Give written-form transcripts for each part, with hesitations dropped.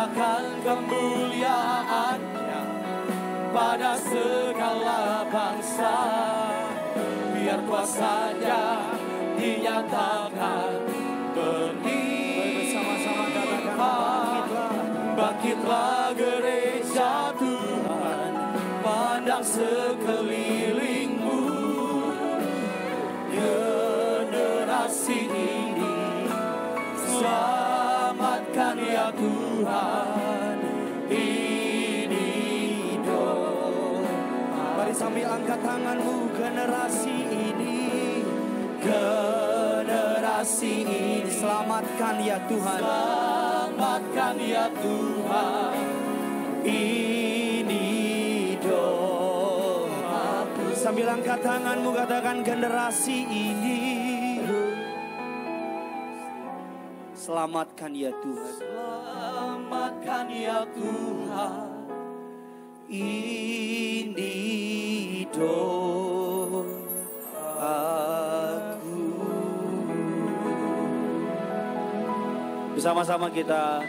nyatakan kemuliaan-Nya pada segala bangsa. Biar kuasa-Nya dinyatakan. Bersama-sama katakan, bangkitlah gereja Tuhan, pandang sekelilingmu. Generasi ini selamatkan ya Tuhan, ini doa. Mari sambil angkat tanganmu, generasi ini, generasi ini selamatkan ya Tuhan, selamatkan ya Tuhan, ini doaku. Sambil angkat tanganmu katakan, generasi ini selamatkan ya Tuhan, selamatkan ya Tuhan, ini doaku. Bersama-sama kita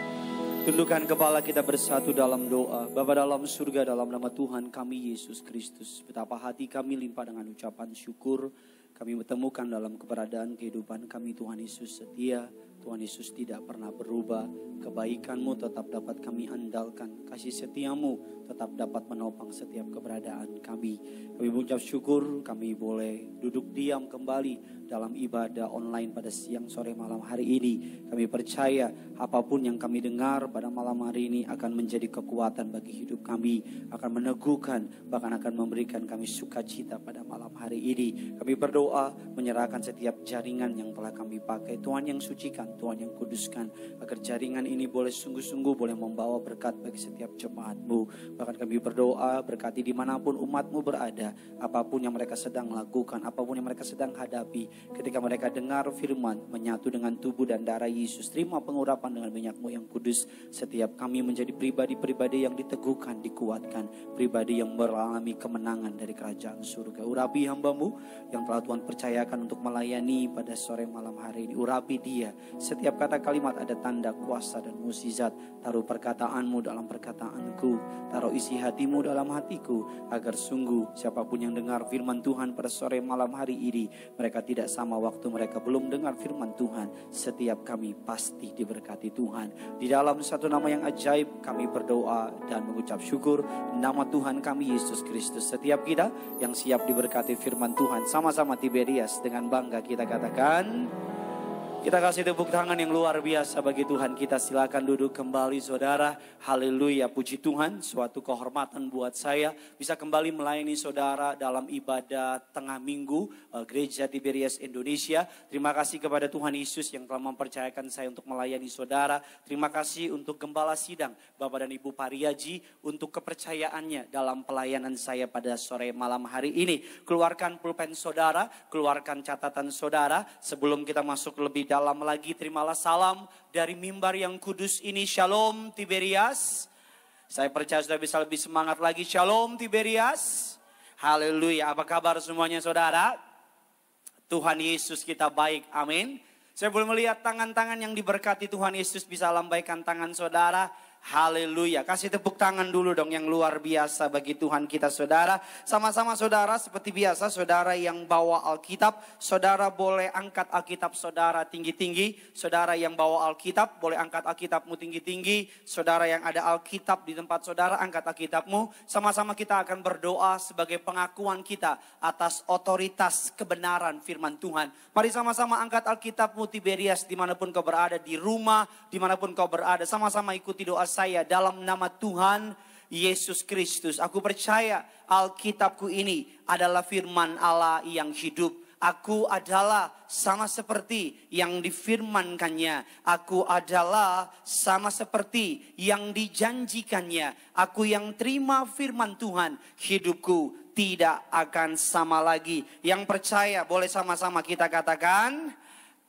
tundukkan kepala kita bersatu dalam doa. Bapa dalam surga, dalam nama Tuhan kami Yesus Kristus, betapa hati kami limpah dengan ucapan syukur. Kami bertemukan dalam keberadaan kehidupan kami, Tuhan Yesus setia. Tuhan Yesus tidak pernah berubah. Kebaikan-Mu tetap dapat kami andalkan. Kasih setia-Mu tetap dapat menopang setiap keberadaan kami. Kami mengucap syukur kami boleh duduk diam kembali dalam ibadah online pada siang, sore, malam hari ini. Kami percaya apapun yang kami dengar pada malam hari ini akan menjadi kekuatan bagi hidup kami. Akan meneguhkan, bahkan akan memberikan kami sukacita pada malam hari ini. Kami berdoa menyerahkan setiap jaringan yang telah kami pakai. Tuhan yang sucikan, Tuhan yang kuduskan, agar jaringan ini boleh sungguh-sungguh boleh membawa berkat bagi setiap jemaat-Mu. Bahkan kami berdoa berkati dimanapun umat-Mu berada, apapun yang mereka sedang lakukan, apapun yang mereka sedang hadapi, ketika mereka dengar firman menyatu dengan tubuh dan darah Yesus, terima pengurapan dengan minyak-Mu yang kudus. Setiap kami menjadi pribadi-pribadi yang diteguhkan, dikuatkan, pribadi yang mengalami kemenangan dari kerajaan surga. Urapi hamba-Mu yang telah Tuhan percayakan untuk melayani pada sore malam hari ini. Urapi dia, setiap kata kalimat ada tanda kuasa dan mukjizat. Taruh perkataan-Mu dalam perkataanku, taruh isi hati-Mu dalam hatiku, agar sungguh siapapun yang dengar firman Tuhan pada sore malam hari ini, mereka tidak sama waktu mereka belum dengar firman Tuhan. Setiap kami pasti diberkati Tuhan. Di dalam satu nama yang ajaib kami berdoa dan mengucap syukur, nama Tuhan kami Yesus Kristus. Setiap kita yang siap diberkati firman Tuhan, sama-sama Tiberias dengan bangga kita katakan, kita kasih tepuk tangan yang luar biasa bagi Tuhan kita. Silakan duduk kembali saudara. Haleluya, puji Tuhan. Suatu kehormatan buat saya bisa kembali melayani saudara dalam ibadah tengah minggu Gereja Tiberias Indonesia. Terima kasih kepada Tuhan Yesus yang telah mempercayakan saya untuk melayani saudara. Terima kasih untuk Gembala Sidang Bapak dan Ibu Pariaji untuk kepercayaannya dalam pelayanan saya pada sore malam hari ini. Keluarkan pulpen saudara, keluarkan catatan saudara. Sebelum kita masuk lebih dalam lagi, terimalah salam dari mimbar yang kudus ini. Shalom Tiberias. Saya percaya sudah bisa lebih semangat lagi. Shalom Tiberias. Haleluya. Apa kabar semuanya saudara? Tuhan Yesus kita baik. Amin. Saya boleh melihat tangan-tangan yang diberkati Tuhan Yesus, bisa lambaikan tangan saudara. Haleluya. Kasih tepuk tangan dulu dong yang luar biasa bagi Tuhan kita saudara. Sama-sama saudara, seperti biasa saudara yang bawa Alkitab, saudara boleh angkat Alkitab saudara tinggi-tinggi. Saudara yang bawa Alkitab boleh angkat Alkitabmu tinggi-tinggi. Saudara yang ada Alkitab di tempat saudara, angkat Alkitabmu. Sama-sama kita akan berdoa sebagai pengakuan kita atas otoritas kebenaran firman Tuhan. Mari sama-sama angkat Alkitabmu Tiberias, dimanapun kau berada, di rumah, dimanapun kau berada. Sama-sama ikuti doa saya dalam nama Tuhan Yesus Kristus. Aku percaya Alkitabku ini adalah firman Allah yang hidup. Aku adalah sama seperti yang difirmankannya. Aku adalah sama seperti yang dijanjikannya. Aku yang terima firman Tuhan, hidupku tidak akan sama lagi. Yang percaya boleh sama-sama kita katakan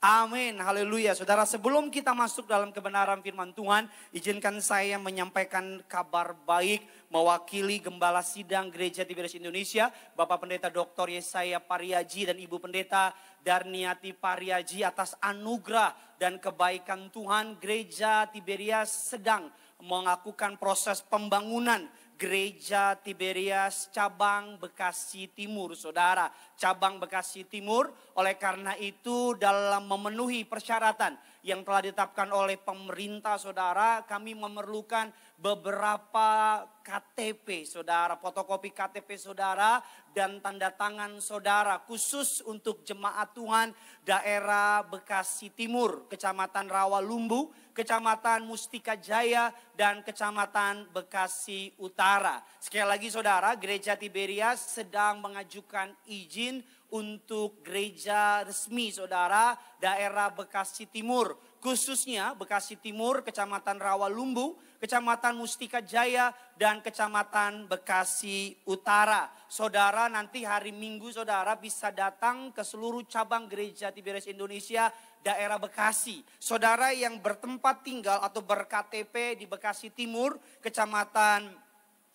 amin, haleluya. Saudara, sebelum kita masuk dalam kebenaran firman Tuhan, izinkan saya menyampaikan kabar baik mewakili Gembala Sidang Gereja Tiberias Indonesia, Bapak Pendeta Dr. Yesaya Pariaji dan Ibu Pendeta Darniati Pariaji, atas anugerah dan kebaikan Tuhan. Gereja Tiberias sedang melakukan proses pembangunan Gereja Tiberias cabang Bekasi Timur, saudara. Cabang Bekasi Timur, oleh karena itu dalam memenuhi persyaratan yang telah ditetapkan oleh pemerintah, saudara, kami memerlukan beberapa KTP, saudara, fotokopi KTP saudara dan tanda tangan saudara khusus untuk jemaat Tuhan daerah Bekasi Timur, Kecamatan Rawalumbu, Kecamatan Mustika Jaya, dan Kecamatan Bekasi Utara. Sekali lagi saudara, Gereja Tiberias sedang mengajukan izin untuk gereja resmi saudara daerah Bekasi Timur. Khususnya Bekasi Timur, Kecamatan Rawalumbu, Kecamatan Mustika Jaya, dan Kecamatan Bekasi Utara. Saudara, nanti hari Minggu saudara bisa datang ke seluruh cabang Gereja Tiberias Indonesia daerah Bekasi. Saudara yang bertempat tinggal atau ber-KTP di Bekasi Timur, Kecamatan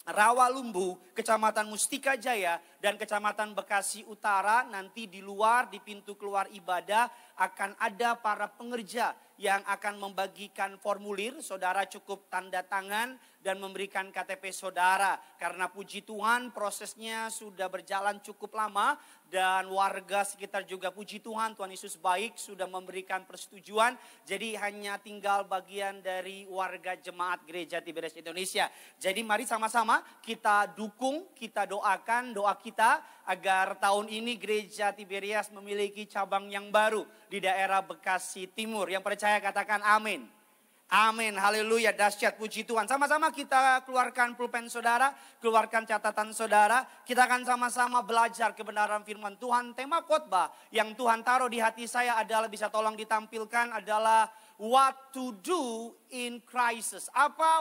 Rawalumbu, Kecamatan Mustika Jaya, dan Kecamatan Bekasi Utara, nanti di luar, di pintu keluar ibadah akan ada para pengerja yang akan membagikan formulir. Saudara cukup tanda tangan dan memberikan KTP saudara. Karena puji Tuhan prosesnya sudah berjalan cukup lama dan warga sekitar juga puji Tuhan, Tuhan Yesus baik, sudah memberikan persetujuan. Jadi hanya tinggal bagian dari warga jemaat Gereja Tiberias Indonesia. Jadi mari sama-sama kita dukung, kita doakan, doa kita agar tahun ini Gereja Tiberias memiliki cabang yang baru di daerah Bekasi Timur. Yang percaya katakan amin. Amin, haleluya, dahsyat, puji Tuhan. Sama-sama kita keluarkan pulpen saudara, keluarkan catatan saudara. Kita akan sama-sama belajar kebenaran firman Tuhan. Tema khotbah yang Tuhan taruh di hati saya adalah, bisa tolong ditampilkan, adalah what to do in crisis.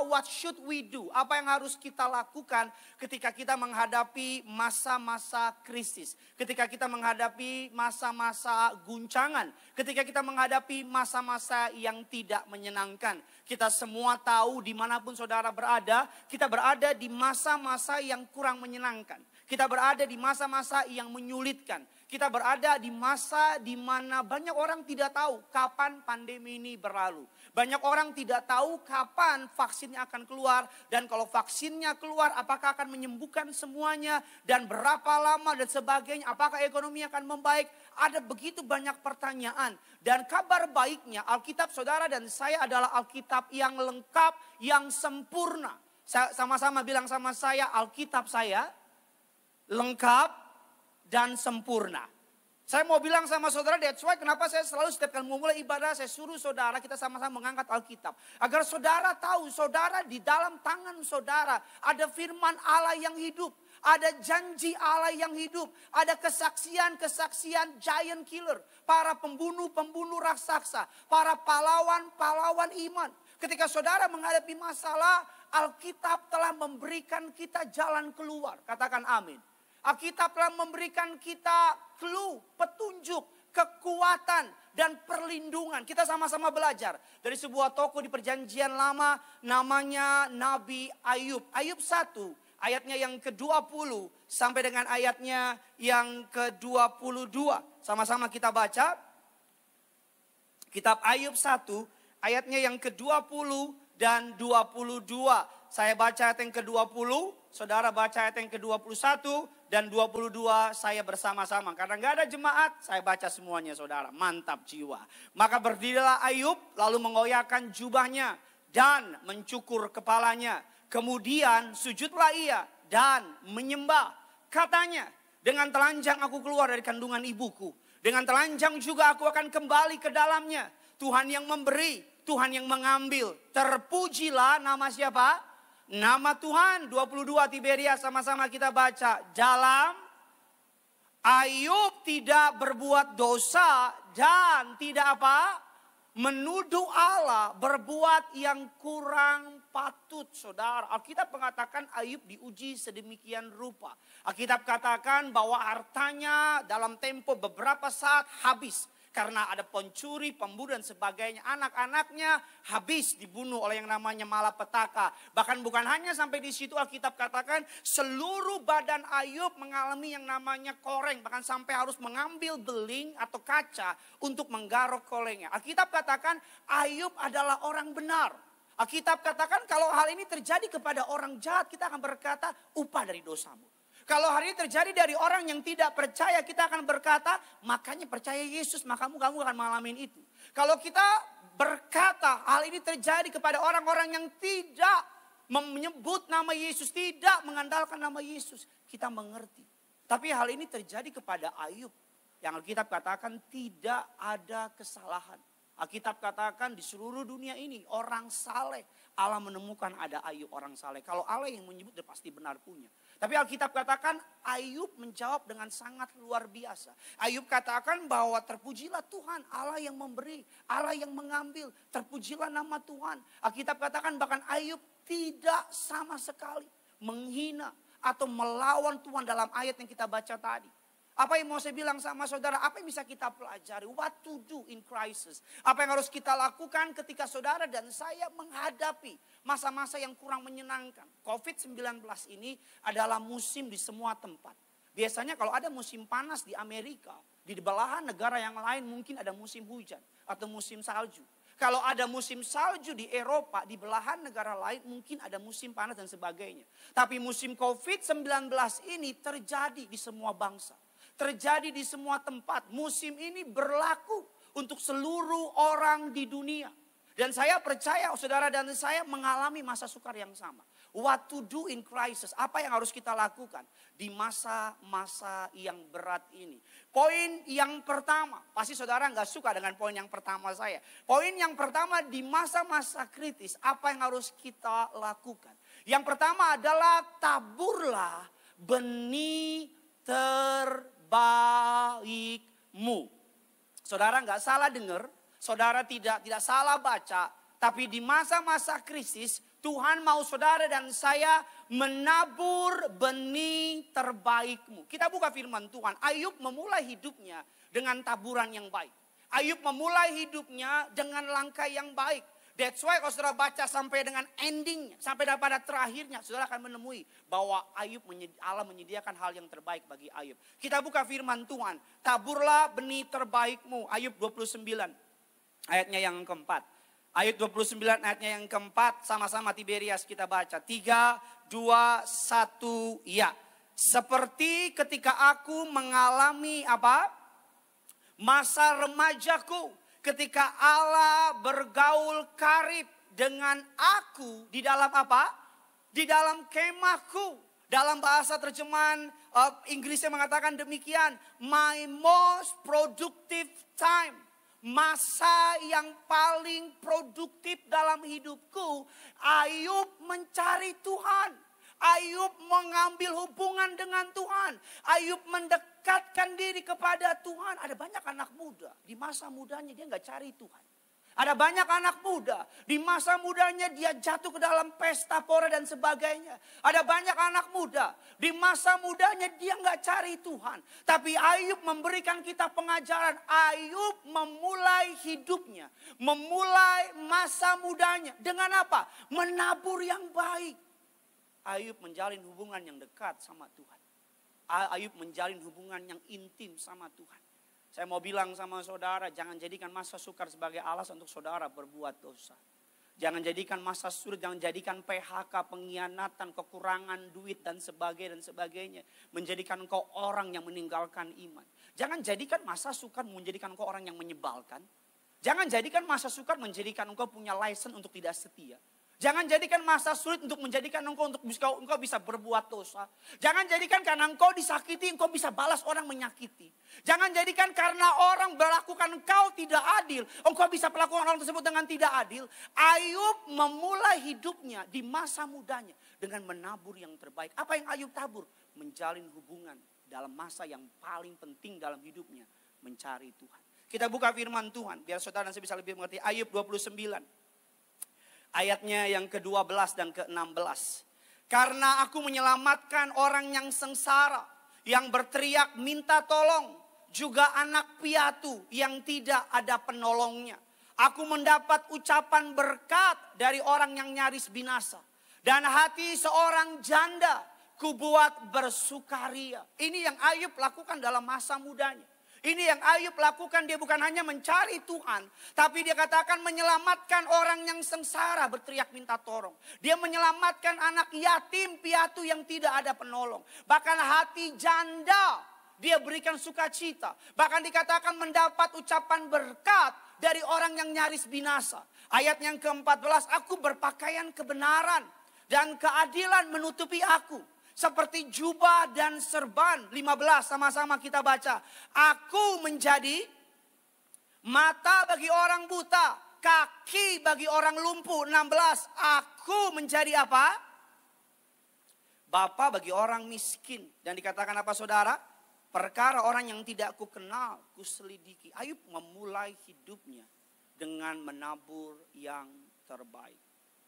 What should we do? Apa yang harus kita lakukan ketika kita menghadapi masa-masa krisis. Ketika kita menghadapi masa-masa guncangan. Ketika kita menghadapi masa-masa yang tidak menyenangkan. Kita semua tahu dimanapun saudara berada, kita berada di masa-masa yang kurang menyenangkan. Kita berada di masa-masa yang menyulitkan. Kita berada di masa di mana banyak orang tidak tahu kapan pandemi ini berlalu. Banyak orang tidak tahu kapan vaksinnya akan keluar. Dan kalau vaksinnya keluar, apakah akan menyembuhkan semuanya. Dan berapa lama dan sebagainya. Apakah ekonomi akan membaik. Ada begitu banyak pertanyaan. Dan kabar baiknya Alkitab saudara dan saya adalah Alkitab yang lengkap, yang sempurna. Sama-sama bilang sama saya, Alkitab saya lengkap dan sempurna. Saya mau bilang sama saudara, that's why kenapa saya selalu setiap kali memulai ibadah, saya suruh saudara kita sama-sama mengangkat Alkitab. Agar saudara tahu, saudara di dalam tangan saudara ada firman Allah yang hidup. Ada janji Allah yang hidup. Ada kesaksian-kesaksian giant killer. Para pembunuh-pembunuh raksasa. Para pahlawan-pahlawan iman. Ketika saudara menghadapi masalah, Alkitab telah memberikan kita jalan keluar. Katakan amin. Alkitab telah memberikan kita clue, petunjuk, kekuatan, dan perlindungan. Kita sama-sama belajar dari sebuah tokoh di perjanjian lama namanya Nabi Ayub. Ayub 1 ayatnya yang ke-20 sampai dengan ayatnya yang ke-22. Sama-sama kita baca. Kitab Ayub 1 ayatnya yang ke-20 dan 22. Saya baca ayat yang ke-20, saudara baca ayat yang ke-21 dan 22 saya bersama-sama. Karena gak ada jemaat, saya baca semuanya saudara. Mantap jiwa. Maka berdirilah Ayub lalu mengoyakkan jubahnya dan mencukur kepalanya. Kemudian sujudlah ia dan menyembah. Katanya, dengan telanjang aku keluar dari kandungan ibuku. Dengan telanjang juga aku akan kembali ke dalamnya. Tuhan yang memberi, Tuhan yang mengambil. Terpujilah nama siapa? Nama Tuhan. 22 Tiberias, sama-sama kita baca. Dalam Ayub tidak berbuat dosa dan tidak apa? Menuduh Allah berbuat yang kurang patut, saudara. Alkitab mengatakan Ayub diuji sedemikian rupa. Alkitab katakan bahwa hartanya dalam tempo beberapa saat habis. Karena ada pencuri, pembunuh dan sebagainya. Anak-anaknya habis dibunuh oleh yang namanya malapetaka. Bahkan bukan hanya sampai di situ, Alkitab katakan seluruh badan Ayub mengalami yang namanya koreng. Bahkan sampai harus mengambil beling atau kaca untuk menggaruk korengnya. Alkitab katakan Ayub adalah orang benar. Alkitab katakan kalau hal ini terjadi kepada orang jahat, kita akan berkata upah dari dosamu. Kalau hari ini terjadi dari orang yang tidak percaya, kita akan berkata makanya percaya Yesus, maka kamu akan mengalami itu. Kalau kita berkata hal ini terjadi kepada orang-orang yang tidak menyebut nama Yesus, tidak mengandalkan nama Yesus, kita mengerti. Tapi hal ini terjadi kepada Ayub, yang Alkitab katakan tidak ada kesalahan. Alkitab katakan di seluruh dunia ini orang saleh, Allah menemukan ada Ayub orang saleh. Kalau Allah yang menyebut, dia pasti benar punya. Tapi Alkitab katakan Ayub menjawab dengan sangat luar biasa. Ayub katakan bahwa terpujilah Tuhan, Allah yang memberi, Allah yang mengambil. Terpujilah nama Tuhan. Alkitab katakan bahkan Ayub tidak sama sekali menghina atau melawan Tuhan dalam ayat yang kita baca tadi. Apa yang mau saya bilang sama saudara? Apa yang bisa kita pelajari? What to do in crisis? Apa yang harus kita lakukan ketika saudara dan saya menghadapi masa-masa yang kurang menyenangkan? COVID-19 ini adalah musim di semua tempat. Biasanya kalau ada musim panas di Amerika, di belahan negara yang lain mungkin ada musim hujan atau musim salju. Kalau ada musim salju di Eropa, di belahan negara lain mungkin ada musim panas dan sebagainya. Tapi musim COVID-19 ini terjadi di semua bangsa. Terjadi di semua tempat. Musim ini berlaku untuk seluruh orang di dunia. Dan saya percaya saudara dan saya mengalami masa sukar yang sama. What to do in crisis? Apa yang harus kita lakukan di masa-masa yang berat ini? Poin yang pertama, pasti saudara nggak suka dengan poin yang pertama saya. Poin yang pertama di masa-masa kritis, apa yang harus kita lakukan? Yang pertama adalah taburlah benih terbaikmu. Saudara nggak salah dengar, saudara tidak salah baca, tapi di masa-masa krisis Tuhan mau saudara dan saya menabur benih terbaikmu. Kita buka firman Tuhan. Ayub memulai hidupnya dengan taburan yang baik. Ayub memulai hidupnya dengan langkah yang baik. That's why kalau saudara baca sampai dengan endingnya, sampai pada terakhirnya, saudara akan menemui bahwa Allah menyediakan hal yang terbaik bagi Ayub. Kita buka firman Tuhan. Taburlah benih terbaikmu. Ayub 29 ayatnya yang keempat. Ayat 29 ayatnya yang keempat, sama-sama Tiberias kita baca. 3, 2, 1, ya. Seperti ketika aku mengalami apa? Masa remajaku. Ketika Allah bergaul karib dengan aku di dalam apa? Di dalam kemahku. Dalam bahasa terjemahan Inggrisnya mengatakan demikian. My most productive time. Masa yang paling produktif dalam hidupku, Ayub mencari Tuhan. Ayub mengambil hubungan dengan Tuhan. Ayub mendekatkan diri kepada Tuhan. Ada banyak anak muda, di masa mudanya dia nggak cari Tuhan. Ada banyak anak muda, di masa mudanya dia jatuh ke dalam pesta pora dan sebagainya. Ada banyak anak muda, di masa mudanya dia nggak cari Tuhan. Tapi Ayub memberikan kita pengajaran. Ayub memulai hidupnya, memulai masa mudanya. Dengan apa? Menabur yang baik. Ayub menjalin hubungan yang dekat sama Tuhan. Ayub menjalin hubungan yang intim sama Tuhan. Saya mau bilang sama saudara, jangan jadikan masa sukar sebagai alasan untuk saudara berbuat dosa. Jangan jadikan masa sulit, jangan jadikan PHK, pengkhianatan, kekurangan duit dan sebagainya. Menjadikan engkau orang yang meninggalkan iman. Jangan jadikan masa sukar menjadikan engkau orang yang menyebalkan. Jangan jadikan masa sukar menjadikan engkau punya license untuk tidak setia. Jangan jadikan masa sulit untuk menjadikan engkau bisa berbuat dosa. Jangan jadikan karena engkau disakiti, engkau bisa balas orang menyakiti. Jangan jadikan karena orang berlakukan engkau tidak adil, engkau bisa perlakukan orang tersebut dengan tidak adil. Ayub memulai hidupnya di masa mudanya dengan menabur yang terbaik. Apa yang Ayub tabur? Menjalin hubungan dalam masa yang paling penting dalam hidupnya, mencari Tuhan. Kita buka firman Tuhan, biar saudara dan saya bisa lebih mengerti. Ayub 29. Ayatnya yang ke-12 dan ke-16. Karena aku menyelamatkan orang yang sengsara, yang berteriak minta tolong, juga anak piatu yang tidak ada penolongnya. Aku mendapat ucapan berkat dari orang yang nyaris binasa. Dan hati seorang janda kubuat bersukaria. Ini yang Ayub lakukan dalam masa mudanya. Ini yang Ayub lakukan, dia bukan hanya mencari Tuhan. Tapi dia katakan menyelamatkan orang yang sengsara berteriak minta tolong. Dia menyelamatkan anak yatim piatu yang tidak ada penolong. Bahkan hati janda dia berikan sukacita. Bahkan dikatakan mendapat ucapan berkat dari orang yang nyaris binasa. Ayat yang ke-14, aku berpakaian kebenaran dan keadilan menutupi aku. Seperti jubah dan serban. 15 sama-sama kita baca. Aku menjadi mata bagi orang buta. Kaki bagi orang lumpuh. 16. Aku menjadi apa? Bapa bagi orang miskin. Dan dikatakan apa saudara? Perkara orang yang tidak ku kenal, ku selidiki. Ayub memulai hidupnya dengan menabur yang terbaik.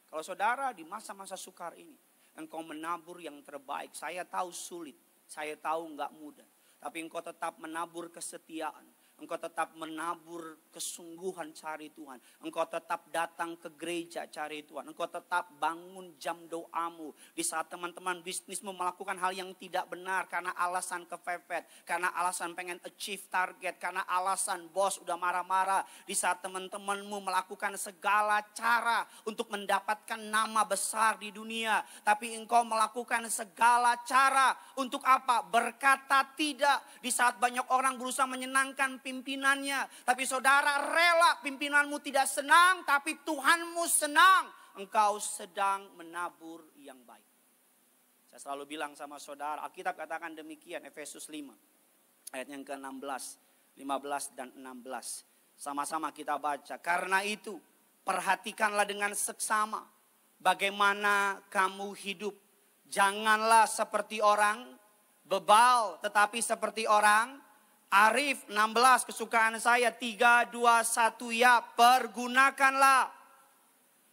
Kalau saudara di masa-masa sukar ini, engkau menabur yang terbaik. Saya tahu sulit, saya tahu enggak mudah. Tapi engkau tetap menabur kesetiaan. Engkau tetap menabur kesungguhan cari Tuhan. Engkau tetap datang ke gereja cari Tuhan. Engkau tetap bangun jam doamu. Di saat teman-teman bisnismu melakukan hal yang tidak benar. Karena alasan kepepet. Karena alasan pengen achieve target. Karena alasan bos udah marah-marah. Di saat teman-temanmu melakukan segala cara untuk mendapatkan nama besar di dunia. Tapi engkau melakukan segala cara untuk apa? Berkata tidak. Di saat banyak orang berusaha menyenangkan pimpinannya. Tapi saudara rela pimpinanmu tidak senang. Tapi Tuhanmu senang. Engkau sedang menabur yang baik. Saya selalu bilang sama saudara. Alkitab katakan demikian. Efesus 5. Ayat yang ke-16. 15 dan 16. Sama-sama kita baca. Karena itu perhatikanlah dengan seksama. Bagaimana kamu hidup. Janganlah seperti orang bebal. Tetapi seperti orang Arif. 16 kesukaan saya. 3, 2, 1 ya. Pergunakanlah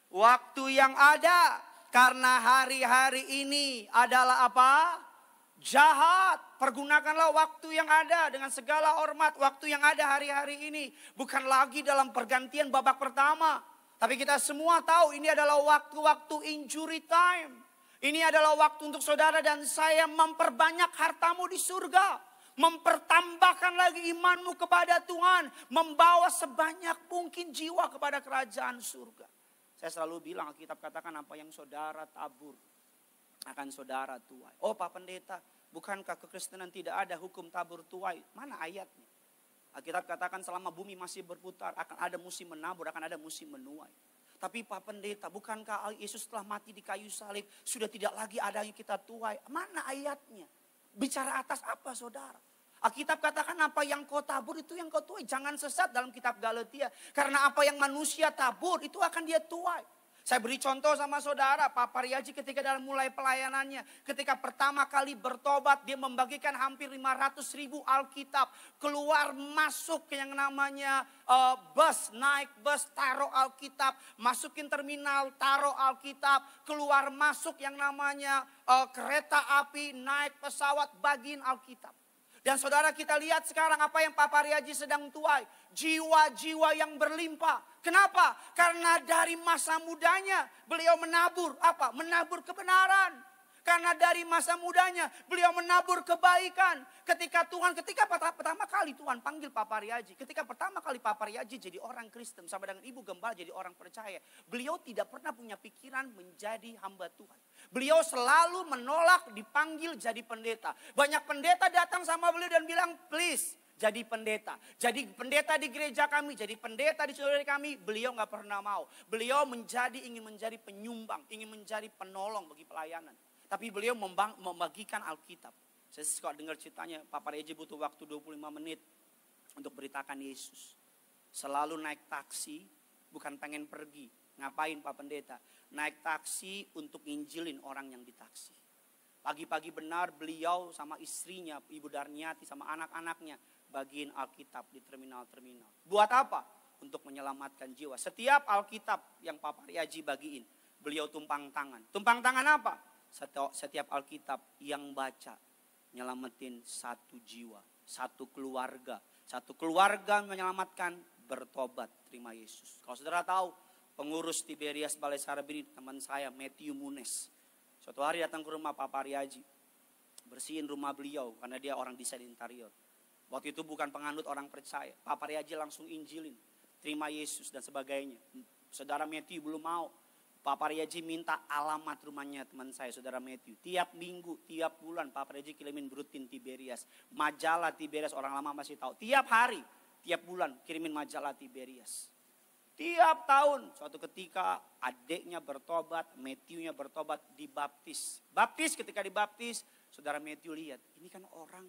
waktu yang ada. Karena hari-hari ini adalah apa? Jahat. Pergunakanlah waktu yang ada dengan segala hormat. Waktu yang ada hari-hari ini. Bukan lagi dalam pergantian babak pertama. Tapi kita semua tahu ini adalah waktu-waktu injury time. Ini adalah waktu untuk saudara dan saya memperbanyak hartamu di surga. Mempertambahkan lagi imanmu kepada Tuhan. Membawa sebanyak mungkin jiwa kepada kerajaan surga. Saya selalu bilang, Alkitab katakan apa yang saudara tabur akan saudara tuai. Oh Pak Pendeta, bukankah kekristenan tidak ada hukum tabur tuai? Mana ayatnya? Alkitab katakan selama bumi masih berputar akan ada musim menabur, akan ada musim menuai. Tapi Pak Pendeta, bukankah Yesus telah mati di kayu salib? Sudah tidak lagi ada yang kita tuai. Mana ayatnya? Bicara atas apa saudara? Alkitab katakan apa yang kau tabur itu yang kau tuai. Jangan sesat dalam kitab Galatia. Karena apa yang manusia tabur itu akan dia tuai. Saya beri contoh sama saudara. Pak Pariaji ketika dalam mulai pelayanannya. Ketika pertama kali bertobat. Dia membagikan hampir 500.000 Alkitab. Keluar masuk yang namanya bus. Naik bus taruh Alkitab. Masukin terminal taruh Alkitab. Keluar masuk yang namanya kereta api. Naik pesawat bagiin Alkitab. Dan saudara kita lihat sekarang apa yang Pak Pariaji sedang tuai. Jiwa-jiwa yang berlimpah. Kenapa? Karena dari masa mudanya beliau menabur apa? Menabur kebenaran. Karena dari masa mudanya beliau menabur kebaikan. Ketika pertama kali Tuhan panggil Pak Pariaji. Ketika pertama kali Pak Pariaji jadi orang Kristen. Sama dengan Ibu Gembala jadi orang percaya. Beliau tidak pernah punya pikiran menjadi hamba Tuhan. Beliau selalu menolak dipanggil jadi pendeta. Banyak pendeta datang sama beliau dan bilang please jadi pendeta. Jadi pendeta di gereja kami, jadi pendeta di saudara kami. Beliau gak pernah mau. Beliau ingin menjadi penyumbang, ingin menjadi penolong bagi pelayanan. Tapi beliau membagikan Alkitab. Saya suka dengar ceritanya, Pak Pariaji butuh waktu 25 menit untuk beritakan Yesus. Selalu naik taksi, bukan pengen pergi. Ngapain Pak Pendeta? Naik taksi untuk nginjilin orang yang di taksi. Pagi-pagi benar beliau sama istrinya, Ibu Darniati sama anak-anaknya bagiin Alkitab di terminal-terminal. Buat apa? Untuk menyelamatkan jiwa. Setiap Alkitab yang Pak Pariaji bagiin, beliau tumpang tangan. Tumpang tangan apa? Setiap Alkitab yang baca nyelamatin satu jiwa, satu keluarga. Satu keluarga menyelamatkan, bertobat, terima Yesus. Kalau saudara tahu, pengurus Tiberias Balai Sarabiri, teman saya Matthew Munes. Suatu hari datang ke rumah Pak Pariaji. Bersihin rumah beliau karena dia orang desain interior. Waktu itu bukan penganut orang percaya. Pak Paryaji langsung injilin. Terima Yesus dan sebagainya. Saudara Matthew belum mau. Pak Paryaji minta alamat rumahnya teman saya, Saudara Matthew. Tiap minggu, tiap bulan Pak Paryaji kirimin rutin Tiberias. Majalah Tiberias, orang lama masih tahu. Tiap hari, tiap bulan kirimin majalah Tiberias. Tiap tahun, suatu ketika adiknya bertobat, Matthew-nya bertobat, dibaptis. Baptis, ketika dibaptis, Saudara Matthew lihat, ini kan orang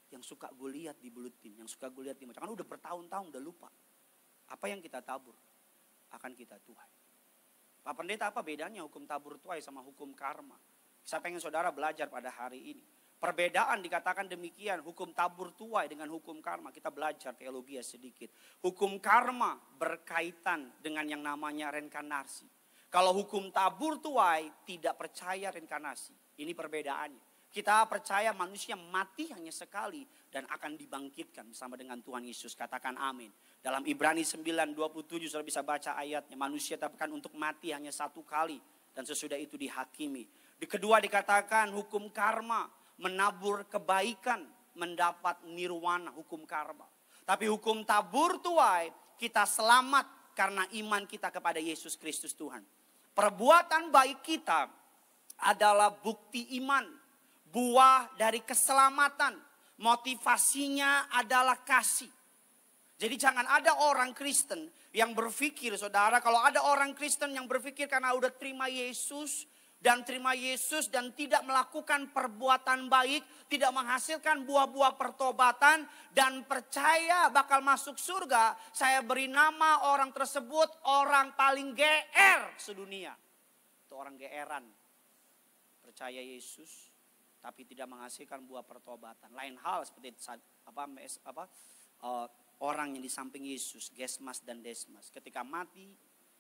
yang suka gue lihat di buletin, yang suka gue lihat di macam. Kan udah bertahun-tahun udah lupa. Apa yang kita tabur akan kita tuai. Pak Pendeta, apa bedanya hukum tabur tuai sama hukum karma? Saya pengen saudara belajar pada hari ini. Perbedaan dikatakan demikian, hukum tabur tuai dengan hukum karma. Kita belajar teologi sedikit. Hukum karma berkaitan dengan yang namanya reinkarnasi. Kalau hukum tabur tuai tidak percaya reinkarnasi. Ini perbedaannya. Kita percaya manusia mati hanya sekali dan akan dibangkitkan bersama dengan Tuhan Yesus. Katakan amin. Dalam Ibrani 9:27 saudara bisa baca ayatnya. Manusia dikatakan untuk mati hanya satu kali dan sesudah itu dihakimi. Di kedua dikatakan hukum karma, menabur kebaikan, mendapat nirwana, hukum karma. Tapi hukum tabur tuai, kita selamat karena iman kita kepada Yesus Kristus Tuhan. Perbuatan baik kita adalah bukti iman. Buah dari keselamatan, motivasinya adalah kasih. Jadi jangan ada orang Kristen yang berpikir, saudara, kalau ada orang Kristen yang berpikir karena udah terima Yesus dan tidak melakukan perbuatan baik, tidak menghasilkan buah-buah pertobatan dan percaya bakal masuk surga, saya beri nama orang tersebut orang paling GR sedunia. Itu orang GR-an. Percaya Yesus tapi tidak menghasilkan buah pertobatan. Lain hal seperti orang yang di samping Yesus, Gesmas dan Desmas. Ketika mati,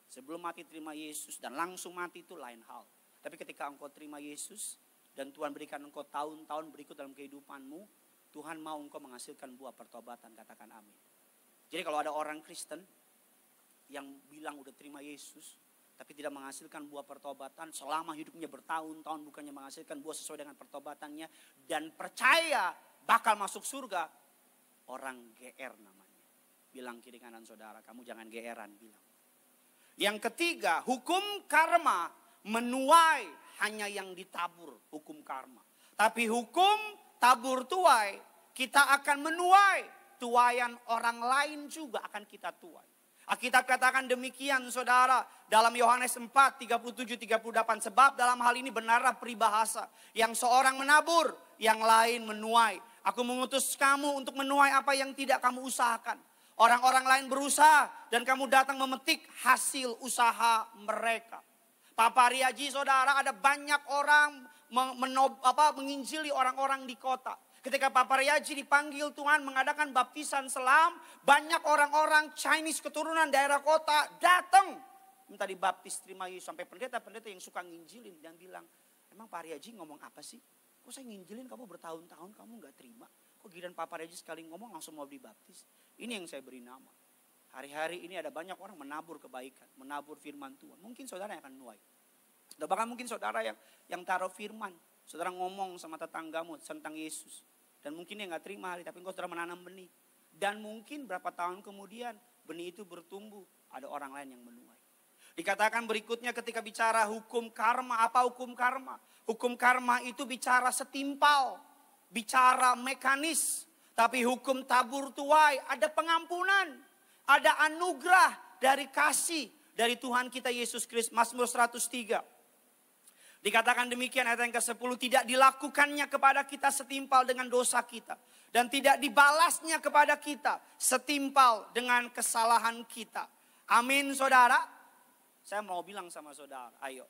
sebelum mati terima Yesus dan langsung mati itu lain hal. Tapi ketika engkau terima Yesus dan Tuhan berikan engkau tahun-tahun berikut dalam kehidupanmu, Tuhan mau engkau menghasilkan buah pertobatan, katakan amin. Jadi kalau ada orang Kristen yang bilang udah terima Yesus, tapi tidak menghasilkan buah pertobatan selama hidupnya bertahun-tahun, bukannya menghasilkan buah sesuai dengan pertobatannya dan percaya bakal masuk surga, orang GR namanya. Bilang kiri kanan saudara, kamu jangan GR-an, bilang. Yang ketiga, hukum karma menuai hanya yang ditabur, hukum karma. Tapi hukum tabur tuai, kita akan menuai tuaian orang lain juga akan kita tuai. Alkitab katakan demikian saudara dalam Yohanes 4, 37-38. Sebab dalam hal ini benarlah peribahasa. Yang seorang menabur, yang lain menuai. Aku mengutus kamu untuk menuai apa yang tidak kamu usahakan. Orang-orang lain berusaha dan kamu datang memetik hasil usaha mereka. Pak Paryaji saudara, ada banyak orang menginjili orang-orang di kota. Ketika Pak Paryaji dipanggil Tuhan mengadakan baptisan selam, banyak orang-orang Chinese keturunan daerah kota datang minta dibaptis, terima Yesus. Sampai pendeta-pendeta yang suka nginjilin dan bilang, emang Pak Paryaji ngomong apa sih? Kok saya nginjilin kamu bertahun-tahun kamu gak terima? Kok giliran Pak Paryaji sekali ngomong langsung mau dibaptis? Ini yang saya beri nama. Hari-hari ini ada banyak orang menabur kebaikan, menabur firman Tuhan. Mungkin saudara yang akan menuai. Atau bahkan mungkin saudara yang taruh firman. Saudara ngomong sama tetanggamu tentang Yesus. Dan mungkin dia gak terima hari, tapi engkau sudah menanam benih. Dan mungkin berapa tahun kemudian benih itu bertumbuh, ada orang lain yang menuai. Dikatakan berikutnya ketika bicara hukum karma, apa hukum karma? Hukum karma itu bicara setimpal, bicara mekanis. Tapi hukum tabur tuai ada pengampunan, ada anugerah dari kasih dari Tuhan kita Yesus Kristus. Mazmur 103. Dikatakan demikian ayat yang ke-10, tidak dilakukannya kepada kita setimpal dengan dosa kita. Dan tidak dibalasnya kepada kita setimpal dengan kesalahan kita. Amin saudara. Saya mau bilang sama saudara, ayo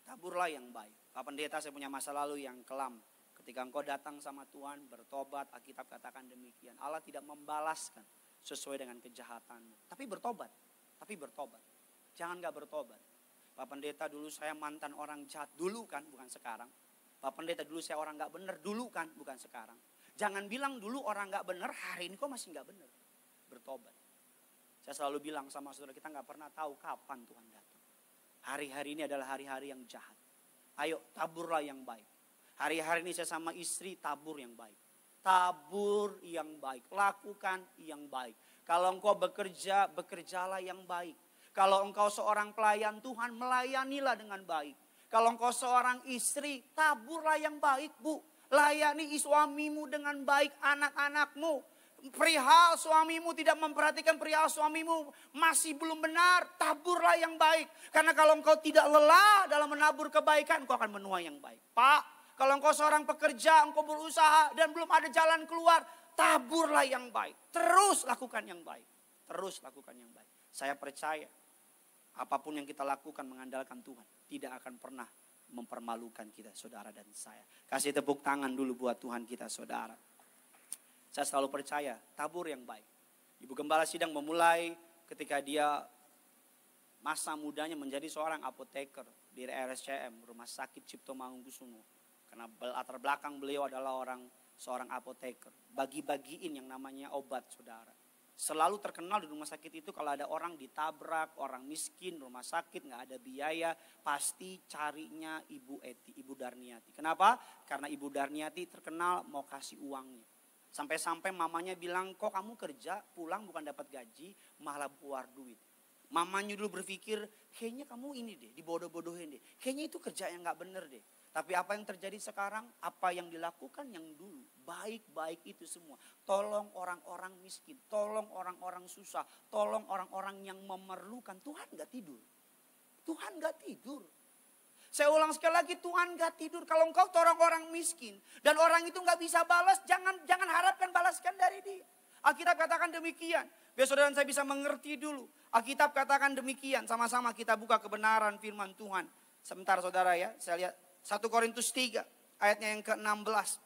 taburlah yang baik. Pak Pendeta, saya punya masa lalu yang kelam. Ketika engkau datang sama Tuhan, bertobat, Alkitab katakan demikian. Allah tidak membalaskan sesuai dengan kejahatanmu. Tapi bertobat. Jangan gak bertobat. Pak Pendeta, dulu saya mantan orang jahat, dulu kan, bukan sekarang. Pak Pendeta, dulu saya orang gak benar, dulu kan, bukan sekarang. Jangan bilang dulu orang gak benar, hari ini kok masih gak benar. Bertobat. Saya selalu bilang sama saudara, kita gak pernah tahu kapan Tuhan datang. Hari-hari ini adalah hari-hari yang jahat. Ayo taburlah yang baik. Hari-hari ini saya sama istri tabur yang baik. Tabur yang baik, lakukan yang baik. Kalau engkau bekerja, bekerjalah yang baik. Kalau engkau seorang pelayan Tuhan, melayanilah dengan baik. Kalau engkau seorang istri, taburlah yang baik, Bu. Layani suamimu dengan baik, anak-anakmu. Perihal suamimu tidak memperhatikan perihal suamimu masih belum benar, taburlah yang baik. Karena kalau engkau tidak lelah dalam menabur kebaikan, engkau akan menuai yang baik. Pak, kalau engkau seorang pekerja, engkau berusaha dan belum ada jalan keluar, taburlah yang baik. Terus lakukan yang baik. Terus lakukan yang baik. Saya percaya apapun yang kita lakukan mengandalkan Tuhan, tidak akan pernah mempermalukan kita, saudara dan saya. Kasih tepuk tangan dulu buat Tuhan kita, saudara. Saya selalu percaya tabur yang baik. Ibu Gembala Sidang memulai ketika dia masa mudanya menjadi seorang apoteker di RSCM, Rumah Sakit Cipto Mangunkusumo. Karena latar belakang beliau adalah seorang apoteker. Bagi-bagiin yang namanya obat, saudara. Selalu terkenal di rumah sakit itu kalau ada orang ditabrak, orang miskin, rumah sakit nggak ada biaya, pasti carinya Ibu Darniati. Kenapa? Karena Ibu Darniati terkenal mau kasih uangnya. Sampai-sampai mamanya bilang, kok kamu kerja pulang bukan dapat gaji, malah keluar duit. Mamanya dulu berpikir, kayaknya kamu ini deh, dibodoh-bodohin deh. Kayaknya itu kerja yang gak bener deh. Tapi apa yang terjadi sekarang, apa yang dilakukan yang dulu, baik-baik itu semua. Tolong orang-orang miskin, tolong orang-orang susah, tolong orang-orang yang memerlukan. Tuhan gak tidur. Tuhan gak tidur. Saya ulang sekali lagi, Tuhan gak tidur. Kalau engkau orang-orang miskin dan orang itu gak bisa balas, jangan harapkan balaskan dari dia. Alkitab katakan demikian. Biar saudara dan saya bisa mengerti dulu. Alkitab katakan demikian. Sama-sama kita buka kebenaran firman Tuhan. Sebentar saudara ya, saya lihat 1 Korintus 3 ayatnya yang ke-16.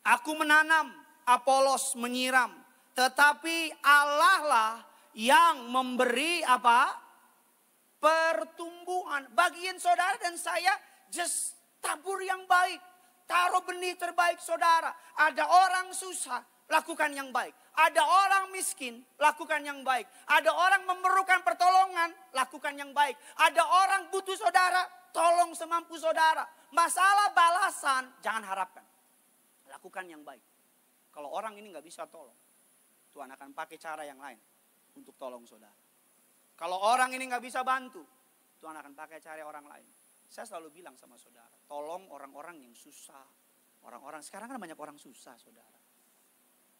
Aku menanam, Apolos menyiram, tetapi Allah lah yang memberi apa? Pertumbuhan. Bagian saudara dan saya just tabur yang baik. Taruh benih terbaik saudara. Ada orang susah, lakukan yang baik. Ada orang miskin, lakukan yang baik. Ada orang memerlukan pertolongan, lakukan yang baik. Ada orang butuh saudara, tolong semampu saudara. Masalah balasan, jangan harapkan. Lakukan yang baik. Kalau orang ini gak bisa tolong, Tuhan akan pakai cara yang lain untuk tolong saudara. Kalau orang ini gak bisa bantu, Tuhan akan pakai cara orang lain. Saya selalu bilang sama saudara, tolong orang-orang yang susah. Orang-orang, sekarang kan banyak orang susah saudara.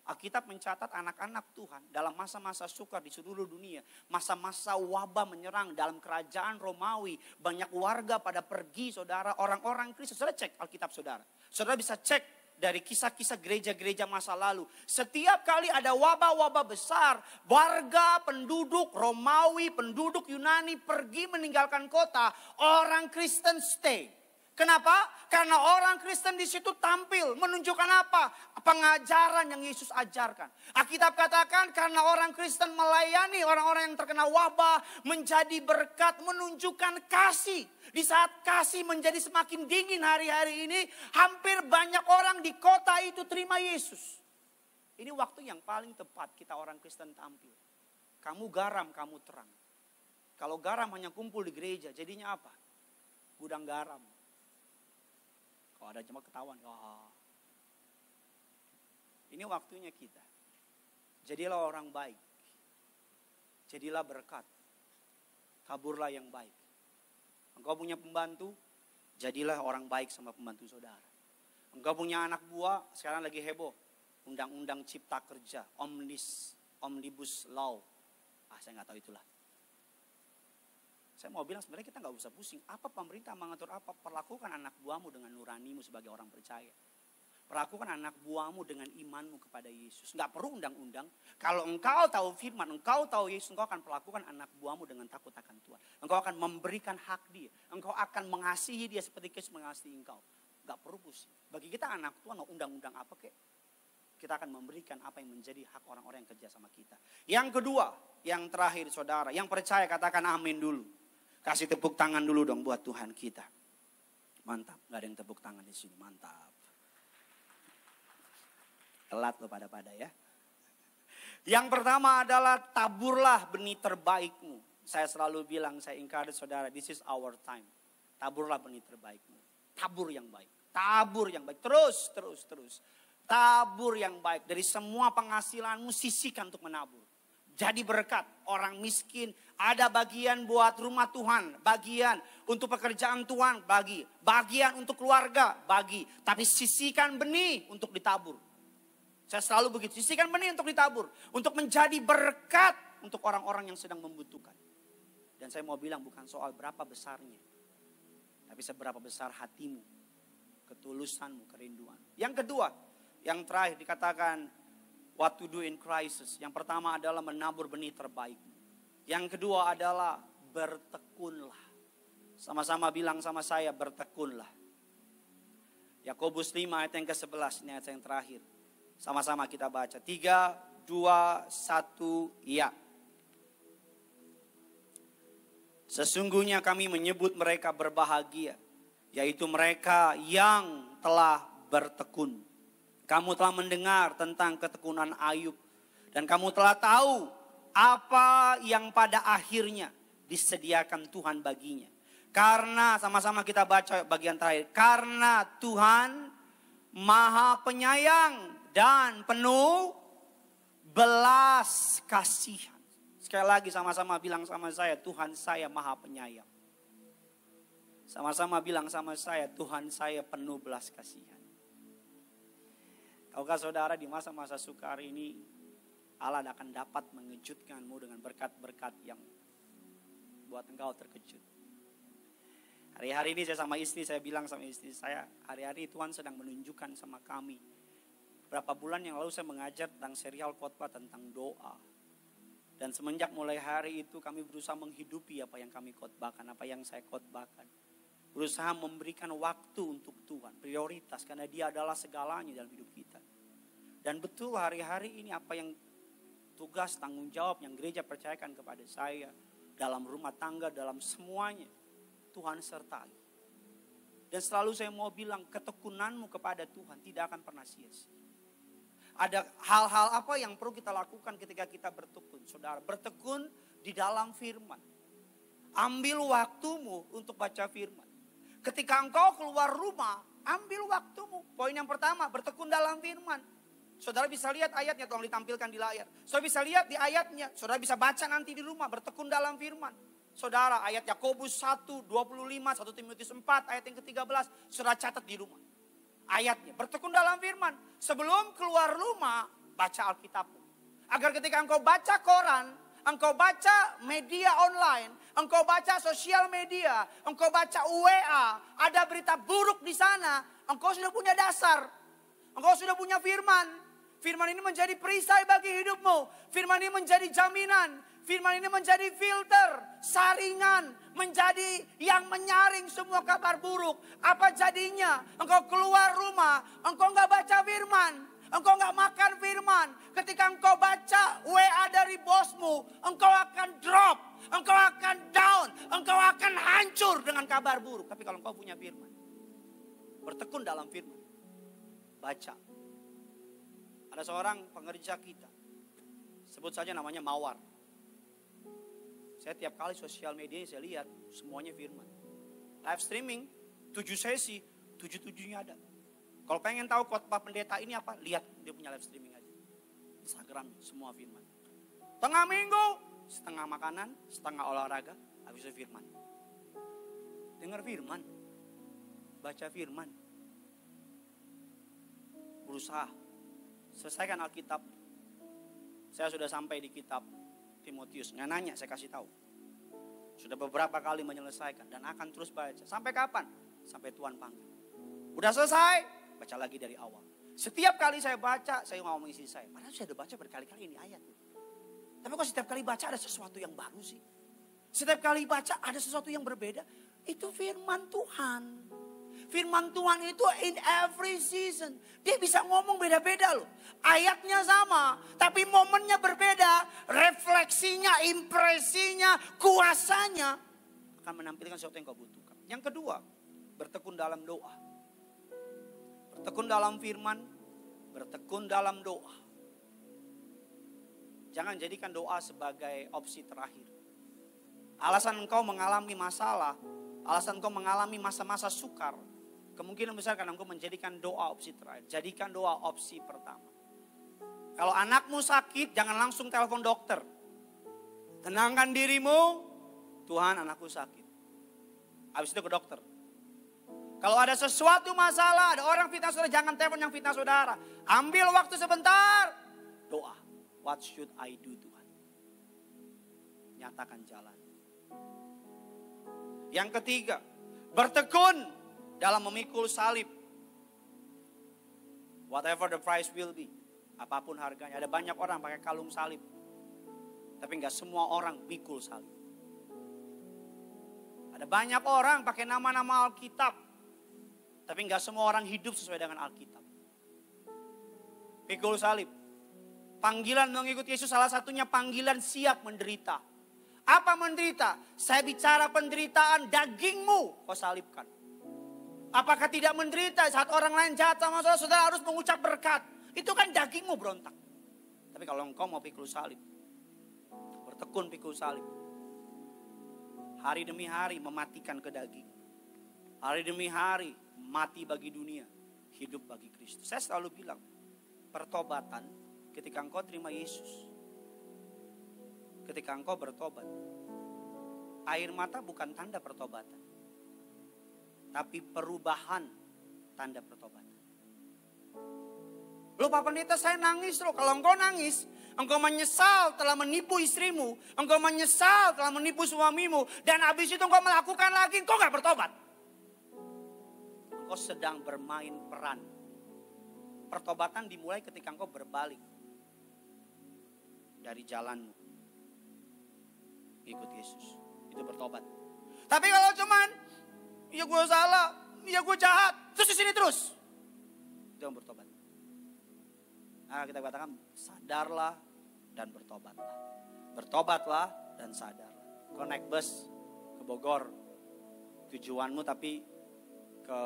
Alkitab mencatat anak-anak Tuhan dalam masa-masa sukar di seluruh dunia. Masa-masa wabah menyerang dalam kerajaan Romawi. Banyak warga pada pergi saudara, orang-orang Kristus. Saudara cek Alkitab saudara. Saudara bisa cek dari kisah-kisah gereja-gereja masa lalu. Setiap kali ada wabah-wabah besar, warga, penduduk Romawi, penduduk Yunani pergi meninggalkan kota, orang Kristen stay. Kenapa? Karena orang Kristen di situ tampil menunjukkan apa? Pengajaran yang Yesus ajarkan. Alkitab katakan karena orang Kristen melayani orang-orang yang terkena wabah, menjadi berkat, menunjukkan kasih. Di saat kasih menjadi semakin dingin hari-hari ini, hampir banyak orang di kota itu terima Yesus. Ini waktu yang paling tepat kita orang Kristen tampil. Kamu garam, kamu terang. Kalau garam hanya kumpul di gereja, jadinya apa? Gudang garam. Kalau ada jemaat ketahuan, ini waktunya kita. Jadilah orang baik. Jadilah berkat. Taburlah yang baik. Engkau punya pembantu, jadilah orang baik sama pembantu saudara. Engkau punya anak buah, sekarang lagi heboh. Undang-undang cipta kerja, omnibus law. Saya gak tahu itulah. Saya mau bilang sebenarnya kita gak usah pusing. Apa pemerintah mengatur apa? Perlakukan anak buahmu dengan nuranimu sebagai orang percaya. Perlakukan anak buahmu dengan imanmu kepada Yesus. Gak perlu undang-undang. Kalau engkau tahu firman, engkau tahu Yesus, engkau akan perlakukan anak buahmu dengan takut akan Tuhan. Engkau akan memberikan hak dia. Engkau akan mengasihi dia seperti Yesus mengasihi engkau. Gak perlu pusing. Bagi kita anak Tuhan, undang-undang apa kek? Kita akan memberikan apa yang menjadi hak orang-orang yang kerja sama kita. Yang kedua, yang terakhir saudara, yang percaya katakan amin dulu. Kasih tepuk tangan dulu dong buat Tuhan kita. Mantap, gak ada yang tepuk tangan di sini, mantap. Telat loh pada ya. Yang pertama adalah taburlah benih terbaikmu. Saya selalu bilang, saya encourage saudara, this is our time. Taburlah benih terbaikmu. Tabur yang baik. Tabur yang baik. Terus. tabur yang baik. Dari semua penghasilanmu sisihkan untuk menabur. Jadi berkat, orang miskin, ada bagian buat rumah Tuhan, bagian untuk pekerjaan Tuhan, bagi. Bagian untuk keluarga, bagi. Tapi sisihkan benih untuk ditabur. Saya selalu begitu, sisihkan benih untuk ditabur. Untuk menjadi berkat untuk orang-orang yang sedang membutuhkan. Dan saya mau bilang bukan soal berapa besarnya. Tapi seberapa besar hatimu, ketulusanmu, kerinduan. Yang kedua, yang terakhir dikatakan, what to do in crisis. Yang pertama adalah menabur benih terbaik. Yang kedua adalah bertekunlah. Sama-sama bilang sama saya, bertekunlah. Yakobus 5 ayat yang ke-11, ini ayat yang terakhir. Sama-sama kita baca. 3, 2, 1, ya. Sesungguhnya kami menyebut mereka berbahagia, yaitu mereka yang telah bertekun. Kamu telah mendengar tentang ketekunan Ayub. Dan kamu telah tahu apa yang pada akhirnya disediakan Tuhan baginya. Karena, sama-sama kita baca bagian terakhir. Karena Tuhan Maha Penyayang dan penuh belas kasihan. Sekali lagi sama-sama bilang sama saya, Tuhan saya Maha Penyayang. Sama-sama bilang sama saya, Tuhan saya penuh belas kasihan. Tahukah saudara, di masa-masa sukar ini Allah akan dapat mengejutkanmu dengan berkat-berkat yang buat engkau terkejut. Hari-hari ini saya sama istri, saya bilang sama istri saya, hari-hari Tuhan sedang menunjukkan sama kami. Berapa bulan yang lalu saya mengajar tentang serial khotbah tentang doa. Dan semenjak mulai hari itu kami berusaha menghidupi apa yang kami khotbahkan, apa yang saya khotbahkan. Berusaha memberikan waktu untuk Tuhan, prioritas, karena Dia adalah segalanya dalam hidup kita. Dan betul hari-hari ini apa yang tugas, tanggung jawab yang gereja percayakan kepada saya, dalam rumah tangga, dalam semuanya, Tuhan sertai. Dan selalu saya mau bilang, ketekunanmu kepada Tuhan tidak akan pernah sia-sia. Ada hal-hal apa yang perlu kita lakukan ketika kita bertekun. Saudara, bertekun di dalam firman. Ambil waktumu untuk baca firman. Ketika engkau keluar rumah, ambil waktumu. Poin yang pertama, bertekun dalam firman. Saudara bisa lihat ayatnya, tolong ditampilkan di layar. Saudara bisa lihat di ayatnya, saudara bisa baca nanti di rumah, bertekun dalam firman. Saudara, ayat Yakobus 1, 25, 1 Timotius 4, ayat yang ke-13, saudara catat di rumah. Ayatnya, bertekun dalam firman. Sebelum keluar rumah, baca Alkitabmu. Agar ketika engkau baca koran, engkau baca media online, engkau baca sosial media, engkau baca WA, ada berita buruk di sana, engkau sudah punya dasar. Engkau sudah punya firman. Firman ini menjadi perisai bagi hidupmu. Firman ini menjadi jaminan. Firman ini menjadi filter, saringan, menjadi yang menyaring semua kabar buruk. Apa jadinya? Engkau keluar rumah, engkau nggak baca firman, engkau nggak makan firman. Ketika engkau baca WA dari bosmu, engkau akan drop, engkau akan down, engkau akan hancur dengan kabar buruk. Tapi kalau engkau punya firman, bertekun dalam firman, baca. Ada seorang pengerja kita, sebut saja namanya Mawar. Saya tiap kali sosial media saya lihat semuanya firman. Live streaming 7 sesi, 7-7-nya ada. Kalau pengen tahu khotbah pendeta ini apa, lihat dia punya live streaming aja. Instagram semua firman. Tengah minggu, setengah makanan, setengah olahraga, habis itu firman. Dengar firman, baca firman. Berusaha selesaikan Alkitab. Saya sudah sampai di kitab Timotius, nggak nanya, saya kasih tahu. Sudah beberapa kali menyelesaikan dan akan terus baca. Sampai kapan? Sampai Tuhan panggil. Udah selesai, baca lagi dari awal. Setiap kali saya baca, saya ngomong istri saya, padahal saya udah baca berkali-kali ini ayat. Tapi kok setiap kali baca ada sesuatu yang baru sih? Setiap kali baca ada sesuatu yang berbeda. Itu firman Tuhan. Firman Tuhan itu in every season. Dia bisa ngomong beda-beda loh. Ayatnya sama, tapi momennya berbeda. Refleksinya, impresinya, kuasanya akan menampilkan sesuatu yang kau butuhkan. Yang kedua, bertekun dalam doa. Bertekun dalam firman, bertekun dalam doa. Jangan jadikan doa sebagai opsi terakhir. Alasan engkau mengalami masalah, alasan engkau mengalami masa-masa sukar, kemungkinan besar karena engkau menjadikan doa opsi terakhir. Jadikan doa opsi pertama. Kalau anakmu sakit, jangan langsung telepon dokter. Tenangkan dirimu, Tuhan anakku sakit. Habis itu ke dokter. Kalau ada sesuatu masalah, ada orang fitnah saudara, jangan telepon yang fitnah saudara. Ambil waktu sebentar, doa. What should I do Tuhan? Nyatakan jalan. Yang ketiga, bertekun dalam memikul salib. Whatever the price will be. Apapun harganya. Ada banyak orang pakai kalung salib. Tapi enggak semua orang mikul salib. Ada banyak orang pakai nama-nama Alkitab. Tapi enggak semua orang hidup sesuai dengan Alkitab. Pikul salib. Panggilan mengikut Yesus salah satunya panggilan siap menderita. Apa menderita? Saya bicara penderitaan dagingmu kau salibkan. Apakah tidak menderita saat orang lain jahat sama saudara, saudara harus mengucap berkat. Itu kan dagingmu berontak. Tapi kalau engkau mau pikul salib, bertekun pikul salib. Hari demi hari mematikan ke daging. Hari demi hari mati bagi dunia, hidup bagi Kristus. Saya selalu bilang, pertobatan ketika engkau terima Yesus. Ketika engkau bertobat, air mata bukan tanda pertobatan, tapi perubahan tanda pertobatan. Loh Pak Pendeta, saya nangis loh. Kalau engkau nangis, engkau menyesal telah menipu istrimu, engkau menyesal telah menipu suamimu, dan habis itu engkau melakukan lagi, engkau gak bertobat. Engkau sedang bermain peran. Pertobatan dimulai ketika engkau berbalik dari jalanmu. Ikut Yesus, itu bertobat. Tapi kalau cuman, ya gue salah, ya gue jahat, terus di sini terus, jangan bertobat. Nah kita katakan sadarlah dan bertobatlah, bertobatlah dan sadarlah. Kau naik bus ke Bogor, tujuanmu tapi ke